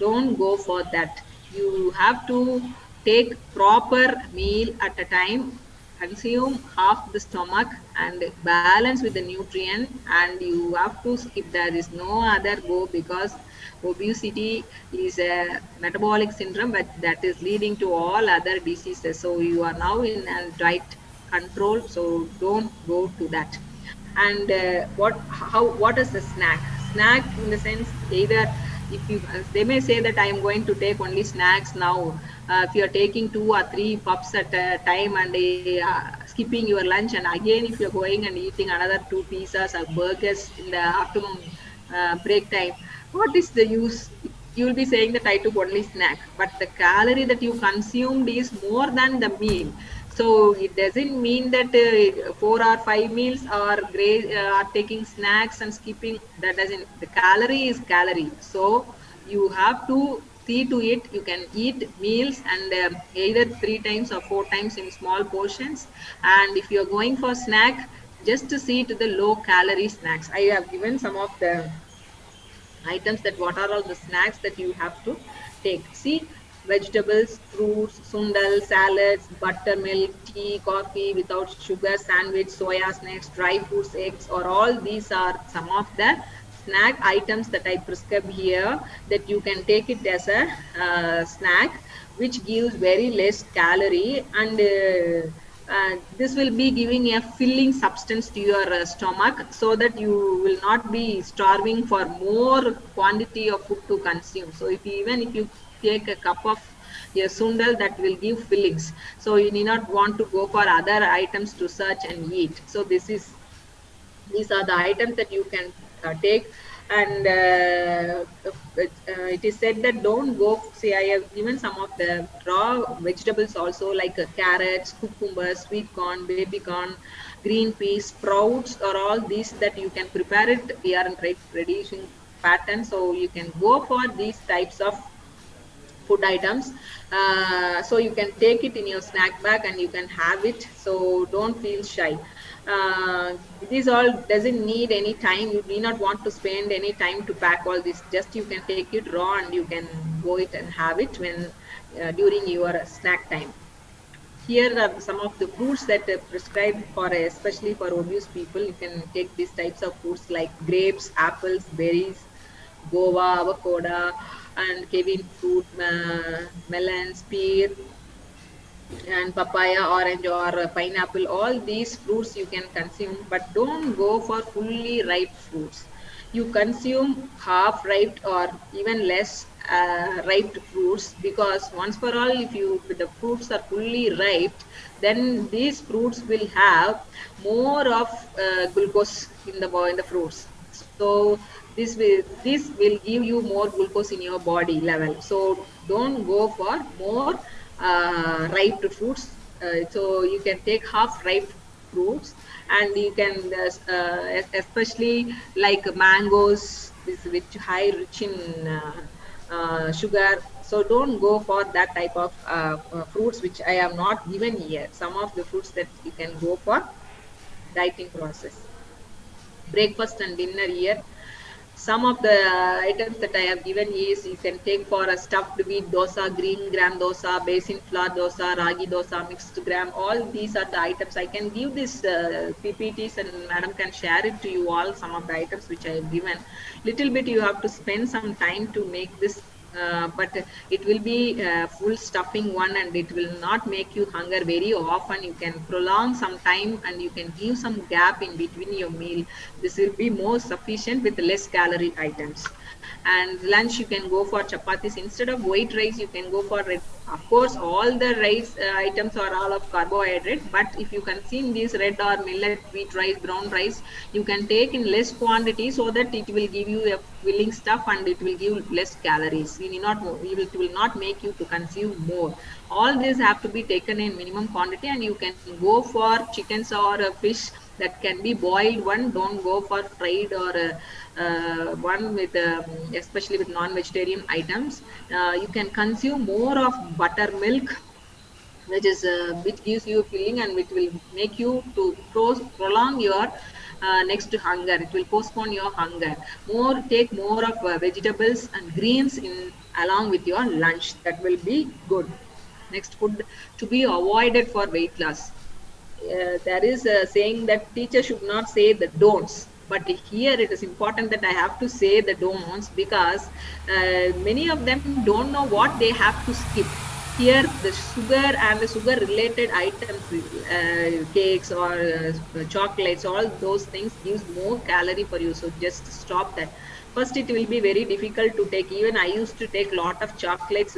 Don't go for that. You have to take proper meal at a time, consume half the stomach and balance with the nutrient, and you have to skip. There is no other go, because obesity is a metabolic syndrome, but that is leading to all other diseases. So you are now in a diet control, so don't go to that. And what is the snack in the sense, either if you, they may say that I am going to take only snacks now. If you are taking 2 or 3 puffs at a time and skipping your lunch, and again if you are going and eating another 2 pizzas or burgers in the afternoon break time, what is the use? You will be saying that I took only snack, but the calorie that you consumed is more than the meal. So it doesn't mean that 4 or 5 meals are taking snacks and skipping. That doesn't. The calorie is calorie. So you have to see to it. You can eat meals, and either 3 times or 4 times in small portions. And if you are going for snack, just to see to the low calorie snacks. I have given some of the items, that what are all the snacks that you have to take. See, vegetables, fruits, sundal, salads, buttermilk, tea, coffee without sugar, sandwich, soya snacks, dry fruits, eggs, or all these are some of the snack items that I prescribe here, that you can take it as a snack, which gives very less calorie, and this will be giving a filling substance to your stomach, so that you will not be starving for more quantity of food to consume. So even if you take a cup of your sundal, that will give fillings, so you need not want to go for other items to search and eat. So these are the items that you can take. and it is said that don't go. See, I have given some of the raw vegetables also, like carrots, cucumbers, sweet corn, baby corn, green peas, sprouts, or all these that you can prepare it. We are in reducing pattern, so you can go for these types of food items. So you can take it in your snack bag and you can have it, so don't feel shy. These all doesn't need any time. You need not want to spend any time to pack all this. Just you can take it raw and you can go it and have it when during your snack time. Here are some of the fruits that are prescribed for, especially for obese people. You can take these types of fruits like grapes, apples, berries, guava, avocado, and kiwi fruit, melons, pear, and papaya, orange, or pineapple. All these fruits you can consume, but don't go for fully ripe fruits. You consume half ripe or even less ripe fruits, because once for all, if the fruits are fully ripe, then these fruits will have more of glucose in the fruits. So this will give you more glucose in your body level. So don't go for more ripe fruits. So you can take half ripe fruits, and you can especially like mangoes, this which high rich in sugar. So don't go for that type of fruits which I have not given here. Some of the fruits that you can go for dieting process. Breakfast and dinner here. Some of the items that I have given is you can take for a stuffed wheat dosa, green gram dosa, basin flour dosa, ragi dosa, mixed gram. All these are the items. I can give this PPTs and madam can share it to you all, some of the items which I have given. Little bit you have to spend some time to make this, but it will be full stuffing one, and it will not make you hunger very often. You can prolong some time and you can give some gap in between your meal. This will be more sufficient with less calorie items. And lunch, you can go for chapatis instead of white rice. You can go for red. Of course, all the rice items are all of carbohydrate, but if you consume these red or millet, wheat rice, brown rice, you can take in less quantity, so that it will give you a filling stuff and it will give less calories. You need not, it will not make you to consume more. All these have to be taken in minimum quantity, and you can go for chickens or fish that can be boiled one. Don't go for fried or one with especially with non-vegetarian items. You can consume more of buttermilk, which gives you filling and which will make you to prolong your next hunger. It will postpone your hunger. Take more of vegetables and greens in along with your lunch. That will be good. Next, food to be avoided for weight loss. There is a saying that teachers should not say the don'ts, but here it is important that I have to say the don'ts, because many of them don't know what they have to skip. Here the sugar and the sugar related items, cakes or chocolates, all those things gives more calorie for you, so just stop that. First, it will be very difficult to take. Even I used to take lot of chocolates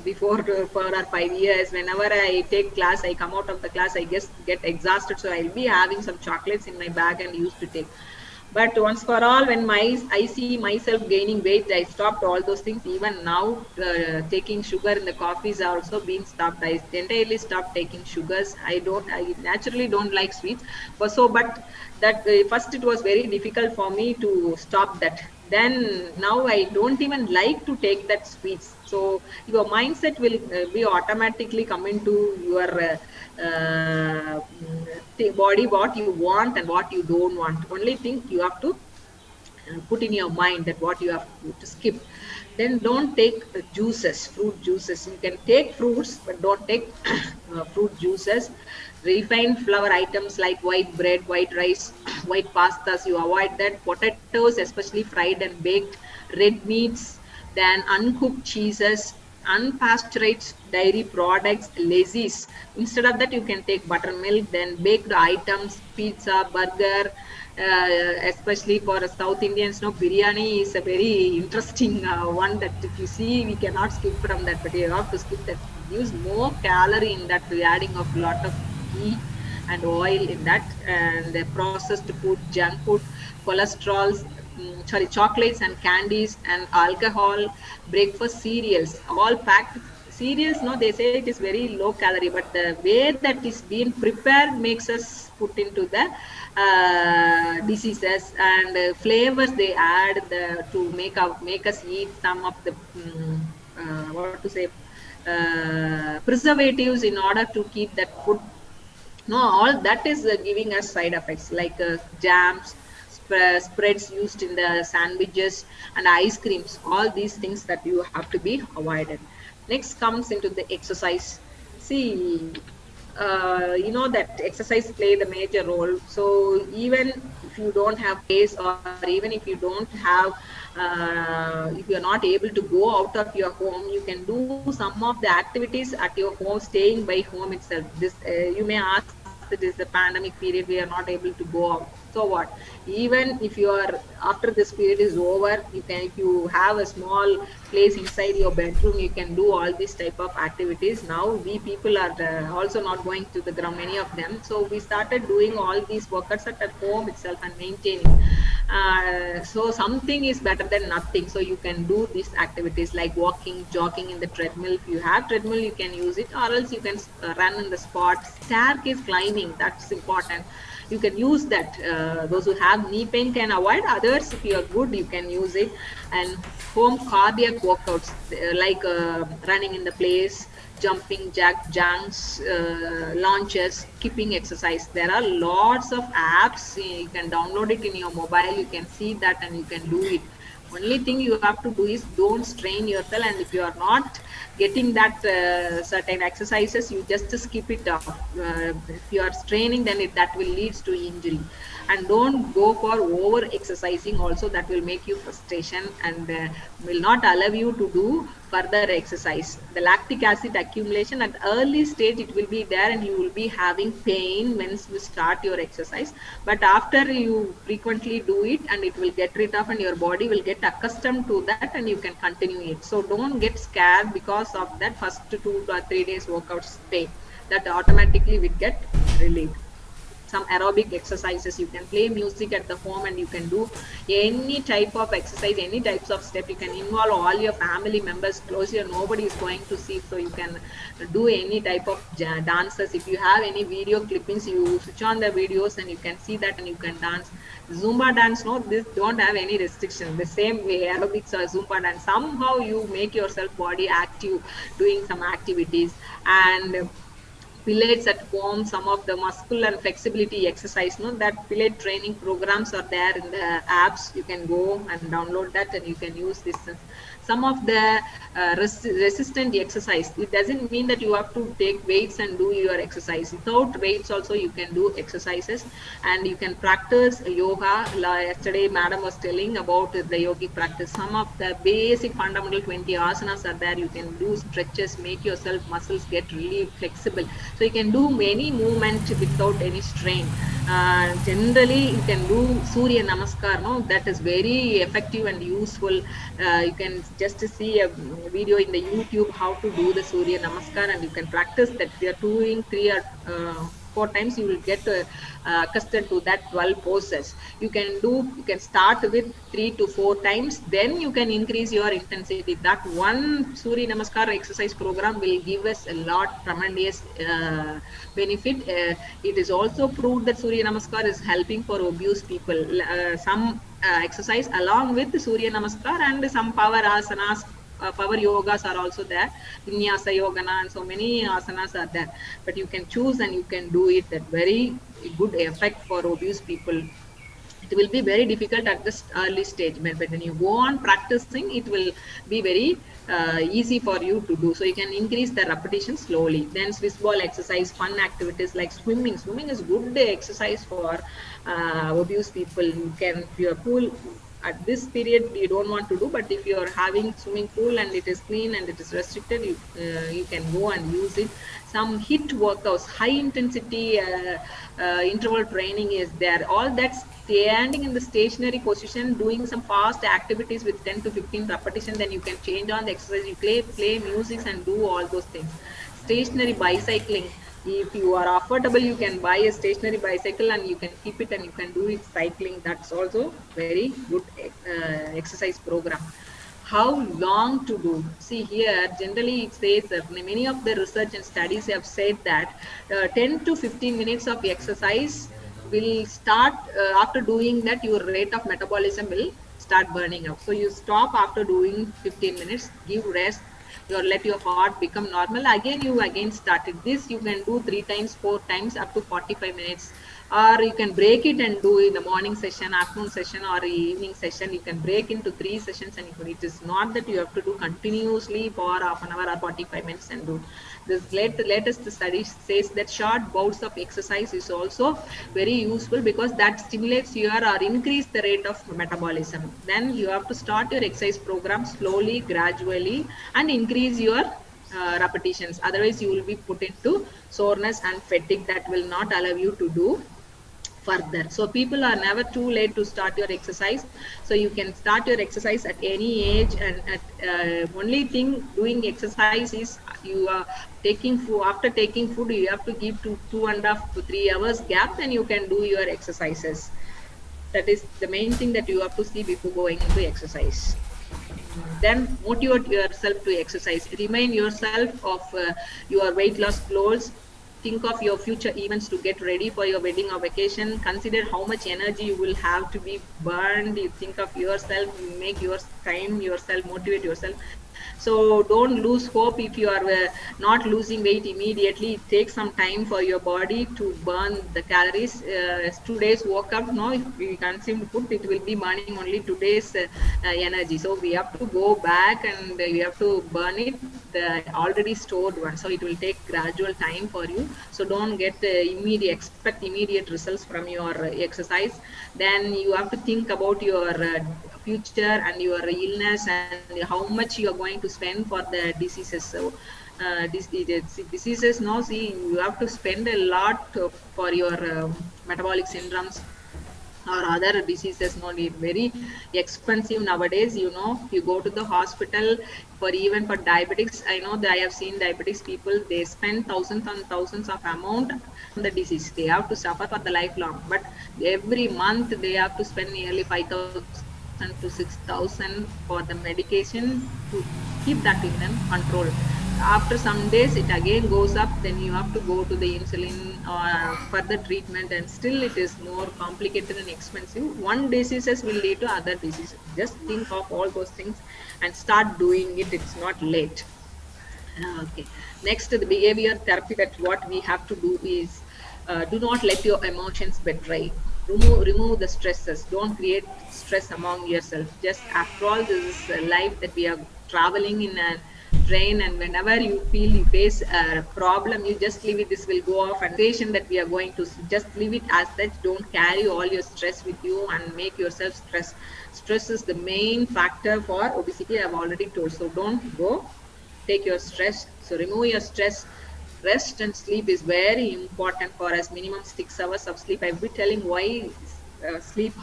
before 4 or 5 years. Whenever I take class, I come out of the class, I just get exhausted. So I'll be having some chocolates in my bag and used to take. But once for all, when I see myself gaining weight, I stopped all those things. Even now, taking sugar in the coffees are also being stopped. I entirely stopped taking sugars. I naturally don't like sweets. But that first it was very difficult for me to stop that. Then now I don't even like to take that sweets. So your mindset will be automatically come into your body, what you want and what you don't want. Only thing you have to put in your mind that what you have to skip. Then don't take juices, fruit juices. You can take fruits, but don't take fruit juices. Refined flour items like white bread, white rice, white pastas, you avoid that. Potatoes, especially fried and baked, red meats, then uncooked cheeses, unpasteurized dairy products, lazies. Instead of that, you can take buttermilk, then baked items, pizza, burger. Especially for South Indians, no, biryani is a very interesting one that if you see, we cannot skip from that, but you have to skip that. Use more calorie in that, adding of lot of ghee and oil in that, and the processed food, junk food, cholesterol, chocolates and candies and alcohol, breakfast cereals, all packed cereals. No, they say it is very low calorie, but the way that is being prepared makes us put into the diseases, and flavors they add to make us eat some of the what to say, preservatives in order to keep that food. No, all that is giving us side effects like jams, spreads used in the sandwiches, and ice creams. All these things that you have to be avoided. Next comes into the exercise. See, you know that exercise play the major role. So even if you don't have space, or even if you don't have, if you are not able to go out of your home, you can do some of the activities at your home, staying by home itself. This you may ask, it is the pandemic period, we are not able to go out. So what? Even if you are, after this period is over, you can, if you have a small place inside your bedroom, you can do all these type of activities. Now we people are also not going to the ground, many of them. So we started doing all these workouts at home itself and maintaining. So something is better than nothing. So you can do these activities like walking, jogging in the treadmill. If you have treadmill, you can use it, or else you can run in the spot. Staircase climbing, that's important. You can use that. Those who have knee pain can avoid. Others, if you are good, you can use it. And home cardiac workouts like running in the place, jumping jumps, launches, skipping exercise. There are lots of apps. You can download it in your mobile. You can see that and you can do it. Only thing you have to do is don't strain yourself, and if you are not getting that certain exercises, you just skip it off. If you are straining, then that will lead to injury. And don't go for over exercising also, that will make you frustration and will not allow you to do further exercise. The lactic acid accumulation at early stage, it will be there, and you will be having pain when you start your exercise, but after you frequently do it, and it will get rid of, and your body will get accustomed to that, and you can continue it. So don't get scared because of that first 2 or 3 days workouts stay, that automatically will get relieved. Some aerobic exercises, you can play music at the home, and you can do any type of exercise, any types of step. You can involve all your family members closely, and nobody is going to see, so you can do any type of dances. If you have any video clippings, you switch on the videos and you can see that, and you can dance. Zumba dance, no, this don't have any restriction. The same way aerobics or Zumba dance, somehow you make yourself body active doing some activities. And Pilates at home, some of the muscle and flexibility exercise, no, that Pilates training programs are there in the apps. You can go and download that, and you can use this. Some of the resistant exercise, it doesn't mean that you have to take weights and do your exercise. Without weights also you can do exercises, and you can practice yoga. Yesterday madam was telling about the yogic practice. Some of the basic fundamental 20 asanas are there. You can do stretches, make yourself muscles get really flexible. So you can do many movements without any strain. Generally you can do Surya Namaskar, no, that is very effective and useful. You can just see a video in the YouTube how to do the Surya Namaskar, and you can practice that. If you are doing 3 or 4 times, you will get accustomed to that 12 poses. You can start with 3 to 4 times, then you can increase your intensity. That one Surya Namaskar exercise program will give us a lot tremendous benefit. It is also proved that Surya Namaskar is helping for obese people. Some exercise along with the Surya Namaskar, and some power asanas, power yogas are also there, Vinyasa Yogana, and so many asanas are there. But you can choose and you can do it. That very good effect for obese people. It will be very difficult at this early stage, but when you go on practicing, it will be very easy for you to do. So you can increase the repetition slowly. Then Swiss ball exercise, fun activities like swimming. Swimming is good exercise for obese people. You can, if your pool at this period you don't want to do, but if you are having swimming pool and it is clean and it is restricted, you can go and use it. Some HIIT workouts, high intensity interval training is there. All that standing in the stationary position, doing some fast activities with 10 to 15 repetitions, then you can change on the exercise. You play music and do all those things. Stationary bicycling, If you are affordable, you can buy a stationary bicycle and you can keep it and you can do it cycling. That's also very good exercise program. How long to do? See here, generally it says that many of the research and studies have said that 10 to 15 minutes of exercise will start after doing that, your rate of metabolism will start burning out. So you stop after doing 15 minutes, give rest, your let your heart become normal, again you again started. This you can do 3 times, 4 times, up to 45 minutes, or you can break it and do in the morning session, afternoon session, or evening session. You can break into 3 sessions, and it is not that you have to do continuously for half an hour or 45 minutes and do. This latest study says that short bouts of exercise is also very useful, because that stimulates your or increase the rate of metabolism. Then you have to start your exercise program slowly, gradually, and increase your repetitions. Otherwise, you will be put into soreness and fatigue that will not allow you to do further. So people are never too late to start your exercise. So you can start your exercise at any age, and at only thing doing exercise is you are taking food. After taking food, you have to give 2.5 to 3 hours gap, then you can do your exercises. That is the main thing that you have to see before going into exercise. Then motivate yourself to exercise. Remind yourself of your weight loss goals. Think of your future events to get ready for your wedding or vacation. Consider how much energy you will have to be burned. You think of yourself, you make your time yourself, motivate yourself. So don't lose hope if you are not losing weight immediately. It takes some time for your body to burn the calories. Today's workout, no, if we consume food, it will be burning only today's energy. So we have to go back and we have to burn it, the already stored one. So it will take gradual time for you. So don't get expect immediate results from your exercise. Then you have to think about your future and your illness, and how much you are going to spend for the diseases. So diseases, no, see, you have to spend a lot for your metabolic syndromes or other diseases. No, it's very expensive nowadays. You know, you go to the hospital for even for diabetics. I know that I have seen diabetics people, they spend thousands and thousands of amount on the disease. They have to suffer for the lifelong, but every month they have to spend nearly 5,000 to 6,000 for the medication to keep that in control. After some days it again goes up, then you have to go to the insulin or further treatment, and still it is more complicated and expensive. One diseases will lead to other diseases. Just think of all those things and start doing it. It's not late. Okay, next, the behavior therapy, that what we have to do is do not let your emotions betray. Remove the stresses. Don't create stress among yourself. Just, after all, this is a life that we are traveling in a train, and whenever you feel you face a problem, you just leave it. This will go off, and station that we are going to, just leave it as such. Don't carry all your stress with you and make yourself stress. Stress is the main factor for obesity, I have already told. So don't go take your stress. So remove your stress. Rest and sleep is very important for us. Minimum 6 hours of sleep. I'll be telling why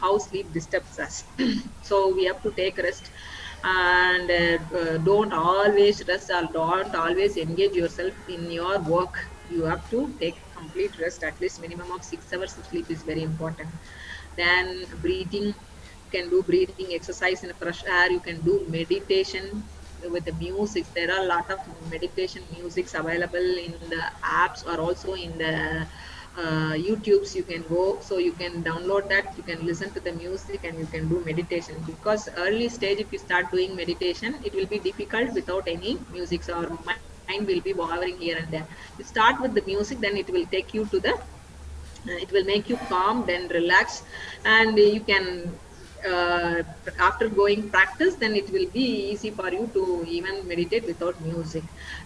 how sleep disturbs us. So we have to take rest, and don't always rest, or don't always engage yourself in your work. You have to take complete rest. At least minimum of 6 hours of sleep is very important. Then breathing. You can do breathing exercise in fresh air. You can do meditation with the music. There are a lot of meditation musics available in the apps, or also in the YouTubes. You can go, so you can download that, you can listen to the music, and you can do meditation. Because early stage, if you start doing meditation, it will be difficult without any music, or mind will be wandering here and there. You start with the music, then it will take you to the it will make you calm, then relax, and you can after going practice, then it will be easy for you to even meditate without music.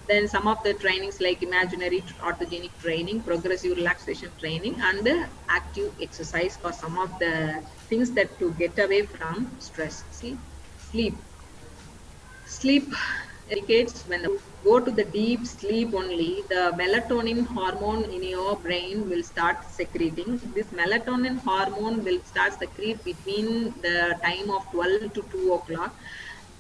Then some of the trainings like imaginary autogenic training, progressive relaxation training, and the active exercise for some of the things that to get away from stress. See, sleep indicates when you go to the deep sleep only, the melatonin hormone in your brain will start secreting. This melatonin hormone will start secrete between the time of 12 to 2 o'clock.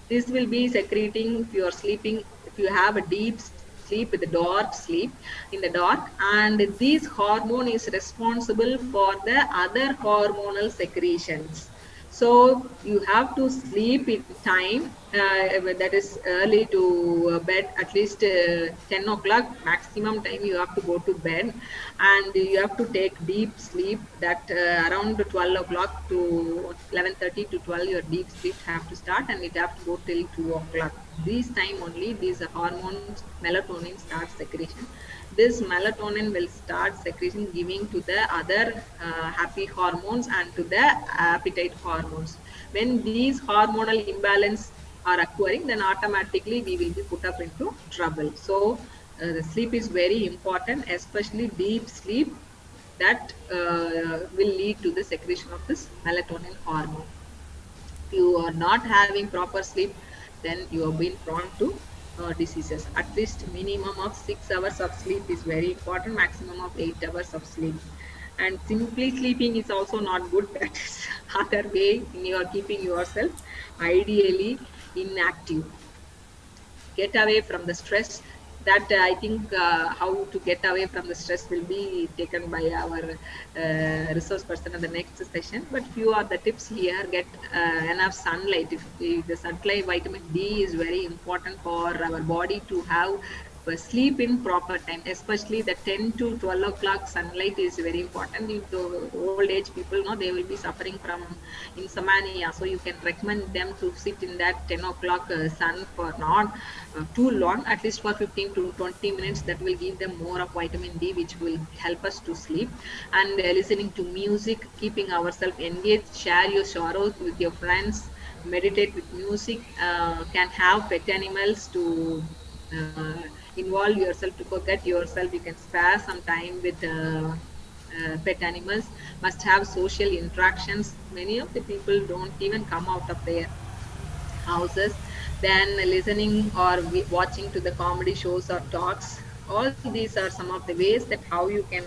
This will be secreting if you are sleeping. If you have a deep sleep with the dark sleep in the dark, and this hormone is responsible for the other hormonal secretions. So you have to sleep in time, that is early to bed, at least 10 o'clock maximum time you have to go to bed, and you have to take deep sleep, that around 12 o'clock to 11:30 to 12 your deep sleep have to start, and it have to go till 2 o'clock. This time only these hormones melatonin starts secretion. This melatonin will start secretion, giving to the other happy hormones and to the appetite hormones. When these hormonal imbalance are occurring, then automatically we will be put up into trouble. So the sleep is very important, especially deep sleep, that will lead to the secretion of this melatonin hormone. If you are not having proper sleep, then you have been prone to diseases. At least minimum of 6 hours of sleep is very important, maximum of 8 hours of sleep. And simply sleeping is also not good. That is other way you are keeping yourself ideally inactive. Get away from the stress. That I think how to get away from the stress will be taken by our resource person in the next session. But few are the tips here. Get enough sunlight. If the sunlight, vitamin D is very important for our body to have sleep in proper time, especially the 10 to 12 o'clock sunlight is very important. If the old age people know, they will be suffering from insomnia, so you can recommend them to sit in that 10 o'clock sun for not too long, at least for 15 to 20 minutes. That will give them more of vitamin D, which will help us to sleep. And listening to music, keeping ourselves engaged, share your sorrows with your friends, meditate with music, can have pet animals to involve yourself, to forget yourself. You can spare some time with pet animals. Must have social interactions. Many of the people don't even come out of their houses. Then listening or watching to the comedy shows or talks. All these are some of the ways that how you can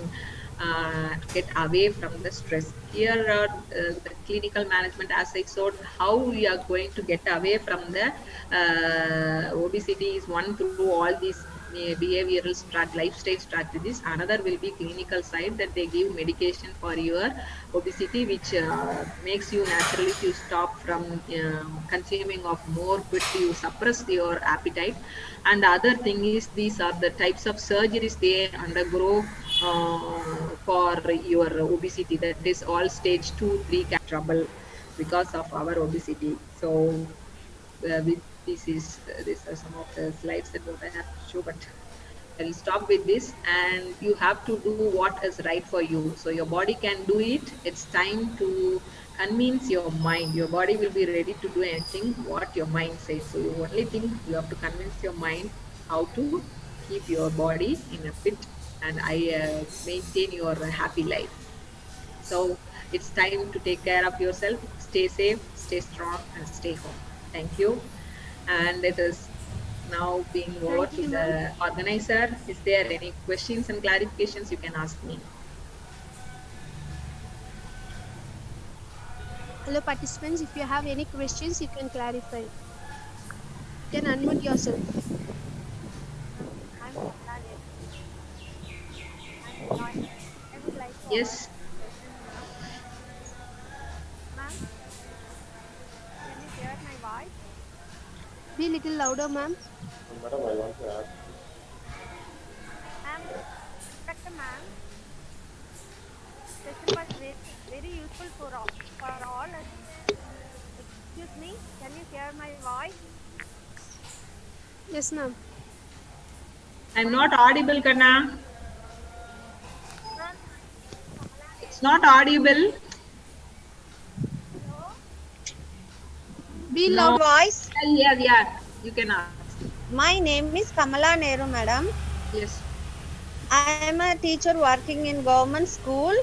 get away from the stress. Here are the clinical management, as I showed, how we are going to get away from the obesity is one through all these behavioral lifestyle strategies. Another will be clinical side, that they give medication for your obesity, which makes you naturally to stop from consuming of more food, you suppress your appetite. And the other thing is, these are the types of surgeries they undergo for your obesity, that is all stage 2-3 trouble because of our obesity. So with these are some of the slides that what I have to show, but I'll stop with this. And you have to do what is right for you. So your body can do it. It's time to convince your mind. Your body will be ready to do anything what your mind says. So you only think you have to convince your mind how to keep your body in a fit and maintain your happy life. So it's time to take care of yourself. Stay safe, stay strong, and stay home. Thank you. And it is now being over to the organizer. Is there any questions and clarifications you can ask me? Hello participants, if you have any questions, you can clarify. You can unmute yourself. I'm Nalini. I would like to Yes. ask a question, ma'am. Ma'am, can you hear my voice? Be little louder, ma'am. Madam, I want to ask. Ma'am, Inspector ma'am, session was very useful for all. Excuse me, can you hear my voice? Yes, ma'am. I'm not audible, Kanna. Ma'am, It's not audible. Be No. loud. Voice. Yeah. You can ask. My name is Kamala Nehru, madam. Yes. I am a teacher working in government school.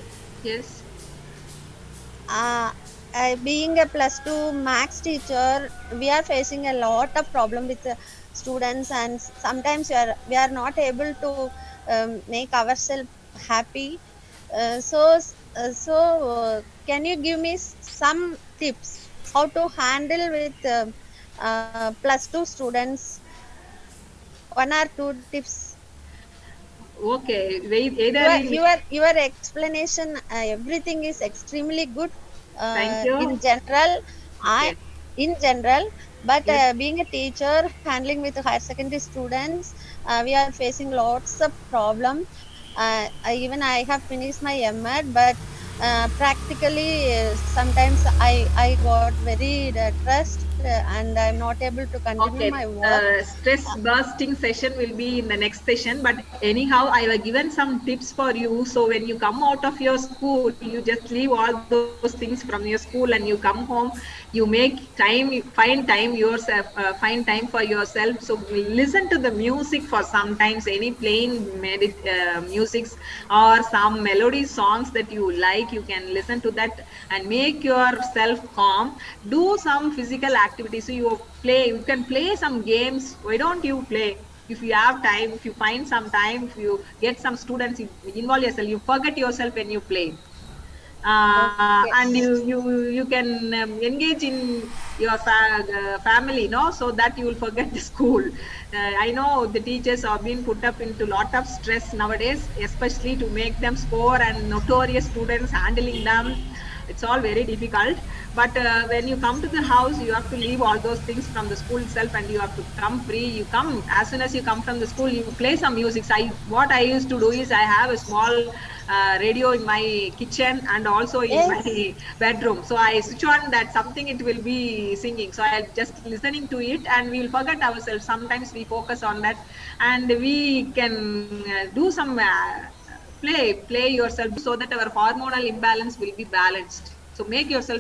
Yes. Being a +2 maths teacher, we are facing a lot of problem with students, and sometimes we are not able to make ourselves happy. Can you give me some tips how to handle with +2 students one or two tips. Okay, either Your explanation, everything is extremely good. Thank you. In general, Okay. in general, but Yes. being a teacher, handling with higher secondary students, we are facing lots of problem. Even I have finished my MEd, but practically sometimes I got very stressed, and I'm not able to continue Okay, my work. stress busting session will be in the next session, but anyhow I have given some tips for you. So when you come out of your school, you just leave all those things from your school and you come home, you make time, you find time yourself, find time for yourself. So listen to the music for sometimes, any plain musics or some melody songs that you like, you can listen to that and make yourself calm. Do some physical activities. So you can play some games. Why don't you play? If you have time, if you find some time, if you get some students, you involve yourself, you forget yourself when you play. Okay. And you can engage in your family, no, so that you will forget the school. I know the teachers are being put up into lot of stress nowadays, especially to make them score, and notorious students, handling them, it's all very difficult. But when you come to the house, you have to leave all those things from the school itself, and you have to come free. You come, as soon as you come from the school, you play some music. What I used to do is, I have a small radio in my kitchen and also in Yes. my bedroom. So I switch on that, something it will be singing. So I'll just listening to it, and we will forget ourselves. Sometimes we focus on that, and we can do some play yourself, so that our hormonal imbalance will be balanced. So make yourself